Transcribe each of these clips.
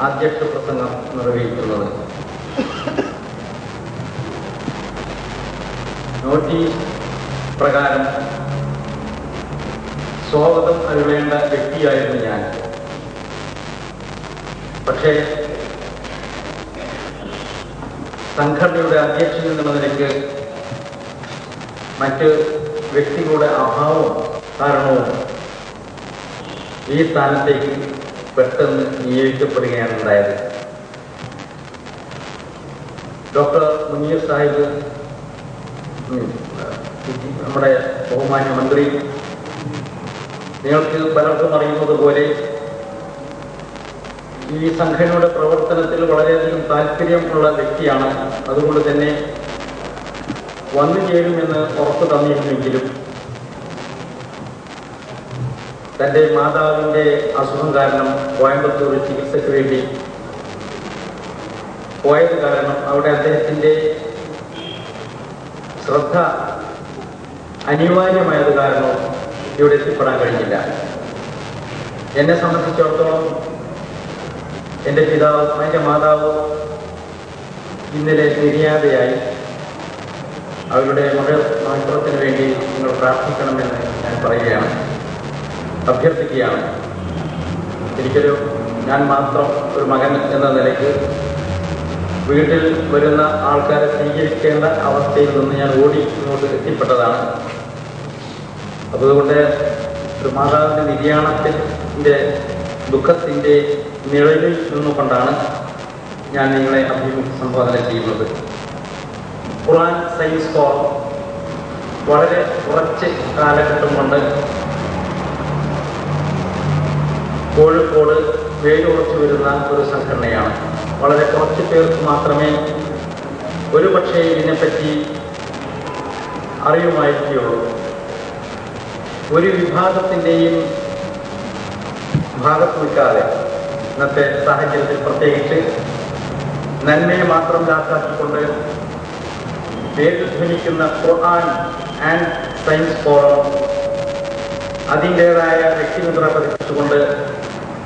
അധ്യക്ഷ പ്രസംഗം നിർവഹിക്കുന്നത്. നോട്ടീസ് പ്രകാരം സ്വാഗതം അറിവേണ്ട വ്യക്തിയായിരുന്നു ഞാൻ. പക്ഷേ സംഘടനയുടെ അധ്യക്ഷൻ എന്ന നിലയ്ക്ക് മറ്റ് വ്യക്തികളുടെ അഭാവം കാരണവും ഈ സ്ഥാനത്തേക്ക് പെട്ടെന്ന് നിയോഗിക്കപ്പെടുകയാണ് ഉണ്ടായത്. ഡോക്ടർ മുനീർ സാഹിബ്, നമ്മുടെ ബഹുമാന്യ മന്ത്രി, നിങ്ങൾക്ക് പലർക്കും അറിയുന്നത് പോലെ ഈ സംഘടനയുടെ പ്രവർത്തനത്തിൽ വളരെയധികം താല്പര്യമുള്ള വ്യക്തിയാണ്. അതുകൊണ്ട് തന്നെ വന്നു ചേരുമെന്ന് ഉറപ്പ് തന്നിരുന്നെങ്കിലും തൻ്റെ മാതാവിൻ്റെ അസുഖം കാരണം കോയമ്പത്തൂർ ചികിത്സയ്ക്ക് വേണ്ടി പോയത് കാരണം അവിടെ അദ്ദേഹത്തിൻ്റെ ശ്രദ്ധ അനിവാര്യമായത് കാരണം ഇവിടെ എത്തിപ്പെടാൻ കഴിഞ്ഞില്ല. എന്നെ സംബന്ധിച്ചിടത്തോളം എൻ്റെ പിതാവ്, എൻ്റെ മാതാവ് ഇന്നലെ നിര്യാതയായി. അവരുടെ മഹത്വത്തിന് വേണ്ടി നിങ്ങൾ പ്രാർത്ഥിക്കണമെന്ന് ഞാൻ പറയുകയാണ്, അഭ്യർത്ഥിക്കുകയാണ്. ഞാൻ മാത്രം ഒരു മകൻ എന്ന നിലയ്ക്ക് വീട്ടിൽ വരുന്ന ആൾക്കാരെ സ്വീകരിക്കേണ്ട അവസ്ഥയിൽ നിന്ന് ഞാൻ ഓടി ഇങ്ങോട്ട് എത്തിപ്പെട്ടതാണ്. അതുകൊണ്ട് ഒരു മാതാവിൻ്റെ നിര്യാണത്തിൻ്റെ ദുഃഖത്തിൻ്റെ നിഴലിൽ നിന്നുകൊണ്ടാണ് ഞാൻ നിങ്ങളെ അഭിസംബോധന ചെയ്യുന്നത്. ഖുർആൻ സയൻസ് ഫോറം വളരെ കുറച്ച് കാലഘട്ടം കൊണ്ട് കോഴിക്കോട് വേരുറച്ചു വരുന്ന ഒരു സംഘടനയാണ്. വളരെ കുറച്ച് പേർക്ക് മാത്രമേ ഒരുപക്ഷെ ഇതിനെപ്പറ്റി അറിയുമായിരിക്കുകയുള്ളൂ. ഒരു വിഭാഗത്തിൻ്റെയും ഭാഗത്ത് നിൽക്കാതെ ഇന്നത്തെ സാഹചര്യത്തിൽ പ്രത്യേകിച്ച് നന്മയെ മാത്രം ലാക്കാക്കിക്കൊണ്ട് വേദിധ്വനിക്കുന്ന ഖുർആൻ ആൻഡ് സയൻസ് ഫോറം അതിൻ്റേതായ വ്യക്തിമുദ്ര പതിപ്പിച്ചുകൊണ്ട്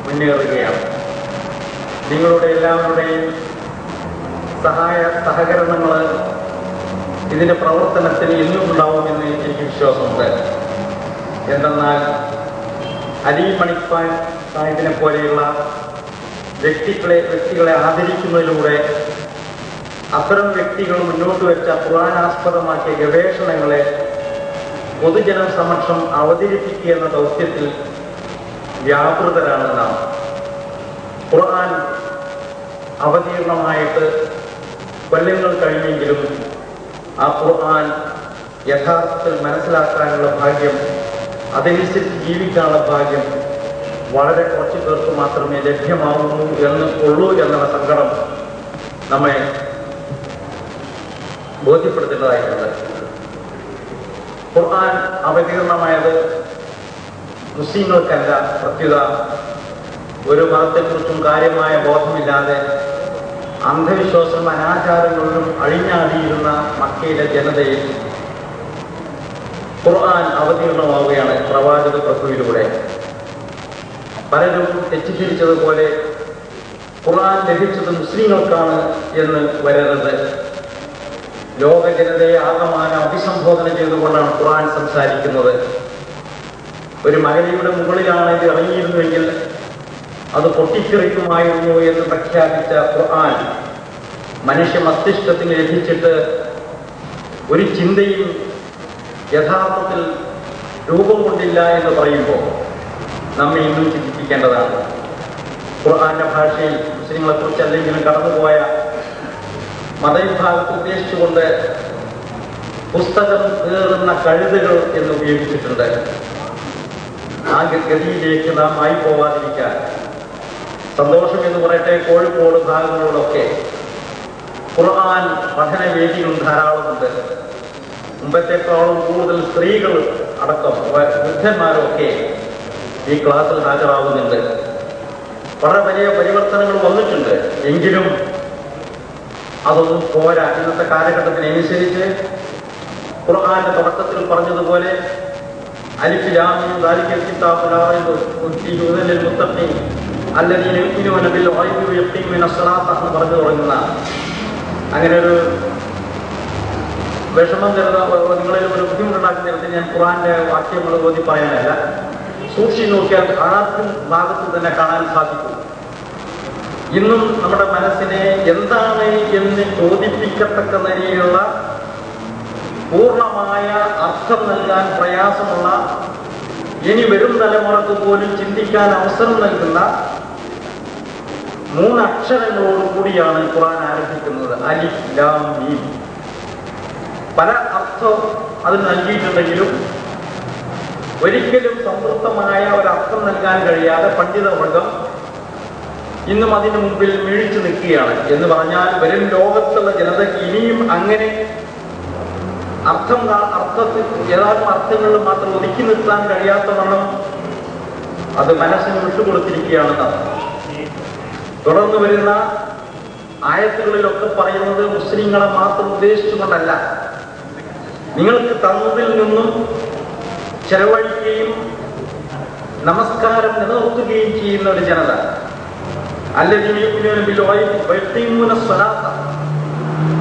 മുന്നേറുകയാണ്. നിങ്ങളുടെ എല്ലാവരുടെയും സഹകരണങ്ങൾ ഇതിൻ്റെ പ്രവർത്തനത്തിന് എന്നും ഉണ്ടാവുമെന്ന് എനിക്ക് വിശ്വാസമുണ്ട്. എന്തെന്നാൽ അലി മണിപ്പാൻ സാഹിബിനെ പോലെയുള്ള വ്യക്തികളെ ആദരിക്കുന്നതിലൂടെ അത്തരം വ്യക്തികൾ മുന്നോട്ട് വെച്ച ഖുർആനാസ്പദമാക്കിയ ഗവേഷണങ്ങളെ പൊതുജന സമക്ഷം അവതരിപ്പിക്കുക എന്ന ദൗത്യത്തിൽ വ്യാപൃതരാണ് നാം. ഖുർആൻ അവതീർണമായിട്ട് കൊല്ലങ്ങൾ കഴിഞ്ഞെങ്കിലും ആ ഖുർആൻ യഥാർത്ഥത്തിൽ മനസ്സിലാക്കാനുള്ള ഭാഗ്യം, അതനുസരിച്ച് ജീവിക്കാനുള്ള ഭാഗ്യം വളരെ കുറച്ച് പേർക്ക് മാത്രമേ ലഭ്യമാവുന്നു ഉള്ളൂ എന്നുള്ള സങ്കടം നമ്മെ ബോധ്യപ്പെടുത്തേണ്ടതായിട്ടുണ്ട്. ഖുർആൻ അവതീർണമായത് മുസ്ലിങ്ങൾക്കല്ല, പ്രത്യുത ഒരു മതത്തെക്കുറിച്ചും കാര്യമായ ബോധമില്ലാതെ അന്ധവിശ്വാസം അനാചാരങ്ങളിലും അഴിഞ്ഞാടിയിരുന്ന മക്കയിലെ ജനതയിൽ ഖുർആൻ അവതീർണമാവുകയാണ് പ്രവാചക പ്രഭുവിലൂടെ. പലരും തെറ്റിദ്ധരിച്ചതുപോലെ ഖുർആൻ ലഭിച്ചത് മുസ്ലിങ്ങൾക്കാണ് എന്ന് വരരുത്. ലോക ജനതയെ ആകമാനം അഭിസംബോധന ചെയ്തുകൊണ്ടാണ് ഖുർആൻ സംസാരിക്കുന്നത്. ഒരു മകരയുടെ മുകളിലാണ് ഇത് ഇറങ്ങിയിരുന്നുവെങ്കിൽ അത് പൊട്ടിത്തെറിക്കുമായിരുന്നു എന്ന് പ്രഖ്യാപിച്ച ഖുർആൻ മനുഷ്യ മസ്തിഷ്കത്തിന് ലഭിച്ചിട്ട് ഒരു ചിന്തയും യഥാർത്ഥത്തിൽ രൂപം കൊണ്ടില്ല എന്ന് പറയുമ്പോൾ നമ്മെ ഇന്നും ചിന്തിപ്പിക്കേണ്ടതാണ്. ഖുർആന്റെ ഭാഷയിൽ മുസ്ലിങ്ങളെ കുറിച്ച് അല്ലെങ്കിലും കടന്നുപോയ മതവിഭാഗത്തെ ഉദ്ദേശിച്ചുകൊണ്ട് പുസ്തകം കയറുന്ന കഴുതുകൾ എന്ന് ഉപയോഗിച്ചിട്ടുണ്ട്. ആ ഗതിയിലേക്ക് നാം ആയി പോവാതിരിക്കാൻ സന്തോഷം എന്ന് പറയട്ടെ, കോഴിക്കോട് ഭാഗങ്ങളിലൊക്കെ ഖുർആൻ പഠനവേദികളും ധാരാളമുണ്ട്. മുമ്പത്തേക്കാളും കൂടുതൽ സ്ത്രീകൾ അടക്കം വൃദ്ധന്മാരൊക്കെ ഈ ക്ലാസ്സിൽ ഹാജരാകുന്നുണ്ട്. വളരെ വലിയ പരിവർത്തനങ്ങൾ വന്നിട്ടുണ്ട്. എങ്കിലും അതൊന്നും പോരാ. ഇന്നത്തെ കാലഘട്ടത്തിനനുസരിച്ച് ഖുർആന്റെ തുടക്കത്തിൽ പറഞ്ഞതുപോലെ അലിഫ് ലാം മീം ദാലിക്കൽ കിതാബു ലാ റൈബ ഫീഹി ഹുദൽ ലിൽ മുത്തഖീൻ അല്ലദീന യുഅ്മിനൂന ബിൽ ഗൈബി വയഖീമൂന സ്വലാത്ത എന്ന് പറഞ്ഞു തുടങ്ങുന്ന അങ്ങനെ ഒരു വിഷമം തരുന്ന നിങ്ങളിൽ ഒരു ബുദ്ധിമുട്ടുണ്ടാക്കുന്ന തരത്തിൽ ഞാൻ ഖുർആന്റെ വാക്യങ്ങൾ ഓതി പറയാനല്ല, സൂക്ഷിച്ച് നോക്കിയാൽ ആർക്കും ഭാഗത്ത് തന്നെ കാണാൻ സാധിക്കും. ഇന്നും നമ്മുടെ മനസ്സിനെ എന്താണ് എന്ന് ചോദിപ്പിക്കത്തക്ക നിലയിലുള്ള പൂർണ്ണമായ അർത്ഥം നൽകാൻ പ്രയാസമുള്ള, ഇനി വരും തലമുറക്ക് പോലും ചിന്തിക്കാൻ അവസരം നൽകുന്ന 3 അക്ഷരങ്ങളോട് കൂടിയാണ് ഖുർആൻ ആരംഭിക്കുന്നത്. അലിഫ് ലാം മീം. പല അർത്ഥം അതിന് നൽകിയിട്ടുണ്ടെങ്കിലും ഒരിക്കലും സംതൃപ്തമായ ഒരർത്ഥം നൽകാൻ കഴിയാതെ പണ്ഡിതവർഗം ഇന്നും അതിന് മുമ്പിൽ വീഴ്ച നിൽക്കുകയാണ്. എന്ന് പറഞ്ഞാൽ വരും ലോകത്തുള്ള ജനതയ്ക്ക് ഇനിയും അങ്ങനെ അർത്ഥത്തിൽ ഏതാനും അർത്ഥങ്ങളിൽ മാത്രം ഒതുക്കി നിർത്താൻ കഴിയാത്തവണ്ണം അത് മനസ്സിന് വിട്ടുകൊടുത്തിരിക്കുകയാണെന്നാണ്. തുടർന്ന് വരുന്ന ആയത്തുകളിലൊക്കെ പറയുന്നത് മുസ്ലിങ്ങളെ മാത്രം ഉദ്ദേശിച്ചുകൊണ്ടല്ല, നിങ്ങൾക്ക് തന്നതിൽ നിന്നും ചെലവഴിക്കുകയും നമസ്കാരം നിലനിർത്തുകയും ചെയ്യുന്ന ഒരു ജനത. അല്ലദീന യുഅ്മിനൂന ബിൽ ഗൈബി വയഖീമൂന സ്വലാത്ത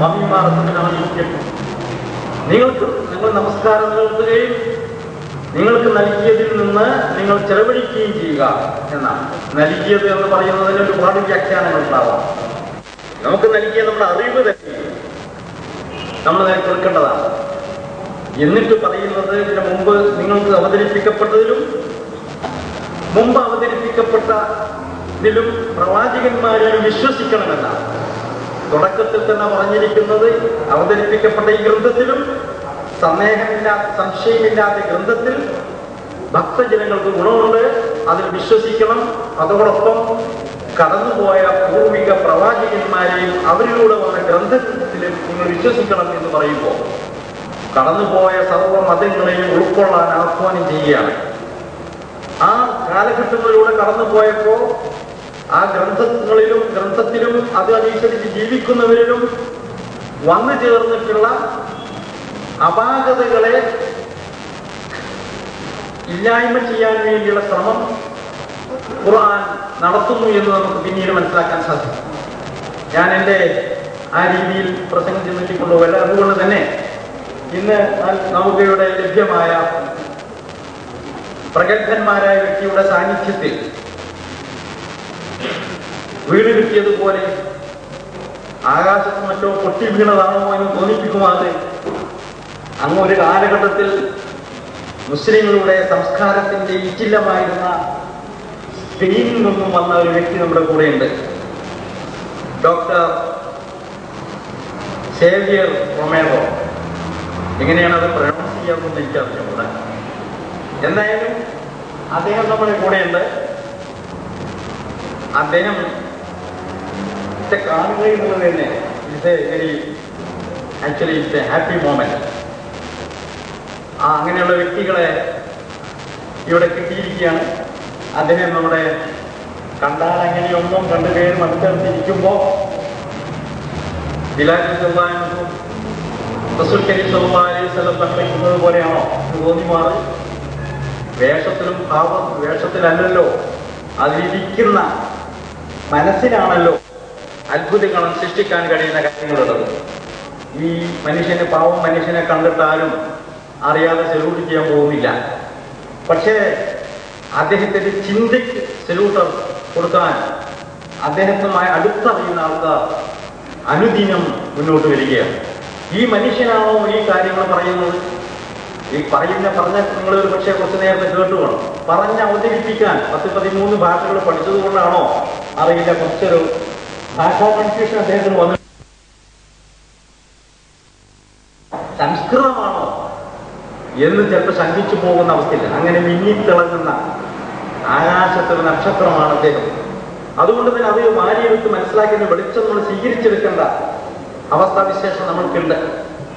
വമിമ്മാ റസഖ്നാഹും യുൻഫിഖൂൻ. നിങ്ങൾ നമസ്കാരം നിലനിർത്തുകയും നിങ്ങൾക്ക് നൽകിയതിൽ നിന്ന് നിങ്ങൾ ചെലവഴിക്കുകയും ചെയ്യുക എന്നാണ്. നൽകിയത് എന്ന് പറയുന്നതിന് ഒരുപാട് വ്യാഖ്യാനങ്ങൾ ഉണ്ടാവാം. നമുക്ക് നൽകിയ നമ്മുടെ അറിവ് തന്നെ നമ്മൾ അതിനെ കൊടുക്കേണ്ടതാണ്. എന്നിട്ട് പറയുന്നത് ഇതിന് മുമ്പ് നിങ്ങൾക്ക് അവതരിപ്പിക്കപ്പെട്ടതിലും മുമ്പ് അവതരിപ്പിക്കപ്പെട്ടതിലും പ്രവാചകന്മാരെ വിശ്വസിക്കണമെന്നാണ്. തുടക്കത്തിൽ തന്നെ പറഞ്ഞിരിക്കുന്നത് അവതരിപ്പിക്കപ്പെട്ട ഈ ഗ്രന്ഥത്തിലും സംശയമില്ലാത്ത ഗ്രന്ഥത്തിൽ ഭക്തജനങ്ങൾക്ക് ഗുണമുണ്ട്, അതിൽ വിശ്വസിക്കണം. അതോടൊപ്പം കടന്നുപോയ പൂർവിക പ്രവാചകന്മാരെയും അവരിലൂടെ വന്ന ഗ്രന്ഥത്തിലും നിങ്ങൾ വിശ്വസിക്കണം എന്ന് പറയുമ്പോൾ കടന്നുപോയ സർവ്വ മതങ്ങളെയും ഉൾക്കൊള്ളാൻ ആഹ്വാനം ചെയ്യുകയാണ്. ആ കാലഘട്ടങ്ങളിലൂടെ കടന്നുപോയപ്പോ ആ ഗ്രന്ഥത്തിലും അത് അനുസരിച്ച് ജീവിക്കുന്നവരിലും വന്നു ചേർന്നിട്ടുള്ള അപാകതകളെ ഇല്ലായ്മ ചെയ്യാൻ വേണ്ടിയുള്ള ശ്രമം ഖുർആൻ നടത്തുന്നു എന്ന് നമുക്ക് പിന്നീട് മനസ്സിലാക്കാൻ സാധിക്കും. ഞാൻ എൻ്റെ ആ രീതിയിൽ പ്രസംഗം ചിന്തിച്ചുകൊണ്ടുപോകല്ല. അതുകൊണ്ട് തന്നെ ഇന്ന് നമുക്ക് ഇവിടെ ലഭ്യമായ പ്രഗത്ഭന്മാരായ വ്യക്തിയുടെ സാന്നിധ്യത്തിൽ വീട് കിട്ടിയതുപോലെ ആകാശത്ത് മറ്റോ പൊട്ടി വീണതാണോ എന്ന് തോന്നിപ്പിക്കുമാറ് അങ്ങ് ഒരു കാലഘട്ടത്തിൽ മുസ്ലിങ്ങളുടെ സംസ്കാരത്തിന്റെ ഇച്ചില്ലമായിരുന്ന സ്പെയിനിൽ നിന്നും വന്ന ഒരു വ്യക്തി നമ്മുടെ കൂടെയുണ്ട്. Doctor Xavier Romero. എങ്ങനെയാണ് അത് പ്രൊനൗൺസ് ചെയ്യാമെന്ന് എനിക്കറിഞ്ഞുകൂടാ. എന്തായാലും അദ്ദേഹം നമ്മുടെ കൂടെയുണ്ട്. അദ്ദേഹം കാണുക എന്നുള്ളത് തന്നെ ഇറ്റ്സ് എ ഹാപ്പി മൊമെന്റ്. അങ്ങനെയുള്ള വ്യക്തികളെ ഇവിടെ കിട്ടിയിരിക്കുകയാണ്. അദ്ദേഹം നമ്മുടെ കണ്ടാൽ അങ്ങനെയൊന്നും രണ്ടുപേരും അടുത്തടുത്തിരിക്കുമ്പോ റസൂൽ കരീം സല്ലല്ലാഹു അലൈഹി വസല്ലം പഠിക്കുന്നത് പോലെയാണോ തോന്നിമാറ്? വേഷത്തിലല്ലല്ലോ, അതിലിരിക്കുന്ന മനസ്സിലാണല്ലോ അത്ഭുതങ്ങളും സൃഷ്ടിക്കാൻ കഴിയുന്ന കാര്യങ്ങളുള്ളത്. ഈ പാവം മനുഷ്യനെ കണ്ടിട്ടാലും അറിയാതെ സല്യൂട്ട് ചെയ്യാൻ പോകുന്നില്ല. പക്ഷേ അദ്ദേഹത്തിന്റെ ചിന്തയ്ക്ക് സല്യൂട്ട് കൊടുക്കാൻ അദ്ദേഹത്തുമായി അടുത്തറിയുന്ന ആൾക്കാർ അനുദിനം മുന്നോട്ട് വരികയാണ്. ഈ മനുഷ്യനാണോ ഈ കാര്യങ്ങൾ പറയുന്നത്? ഈ പറഞ്ഞ നിങ്ങളൊരു പക്ഷേ കുറച്ച് നേരത്തെ കേട്ടുവേണം. അവതരിപ്പിക്കാൻ 10-13 ഭാഷകൾ പഠിച്ചത് കൊണ്ടാണോ അറിയില്ല, കുറച്ചൊരു ഭാഷാ കൺഫ്യൂഷൻ അദ്ദേഹത്തിന് വന്നു. സംസ്കൃതമാണോ എന്ന് ചിലപ്പോൾ ശങ്കിച്ചു പോകുന്ന അവസ്ഥയില്ല. അങ്ങനെ മിന്നിത്തിളങ്ങുന്ന ആകാശത്തൊരു നക്ഷത്രമാണ് അദ്ദേഹം. അതുകൊണ്ട് തന്നെ അത് മാരിയെടുത്ത് മനസ്സിലാക്കുന്ന വെളിച്ചം നമ്മൾ സ്വീകരിച്ചെടുക്കേണ്ട അവസ്ഥാവിശേഷം നമ്മൾക്കുണ്ട്.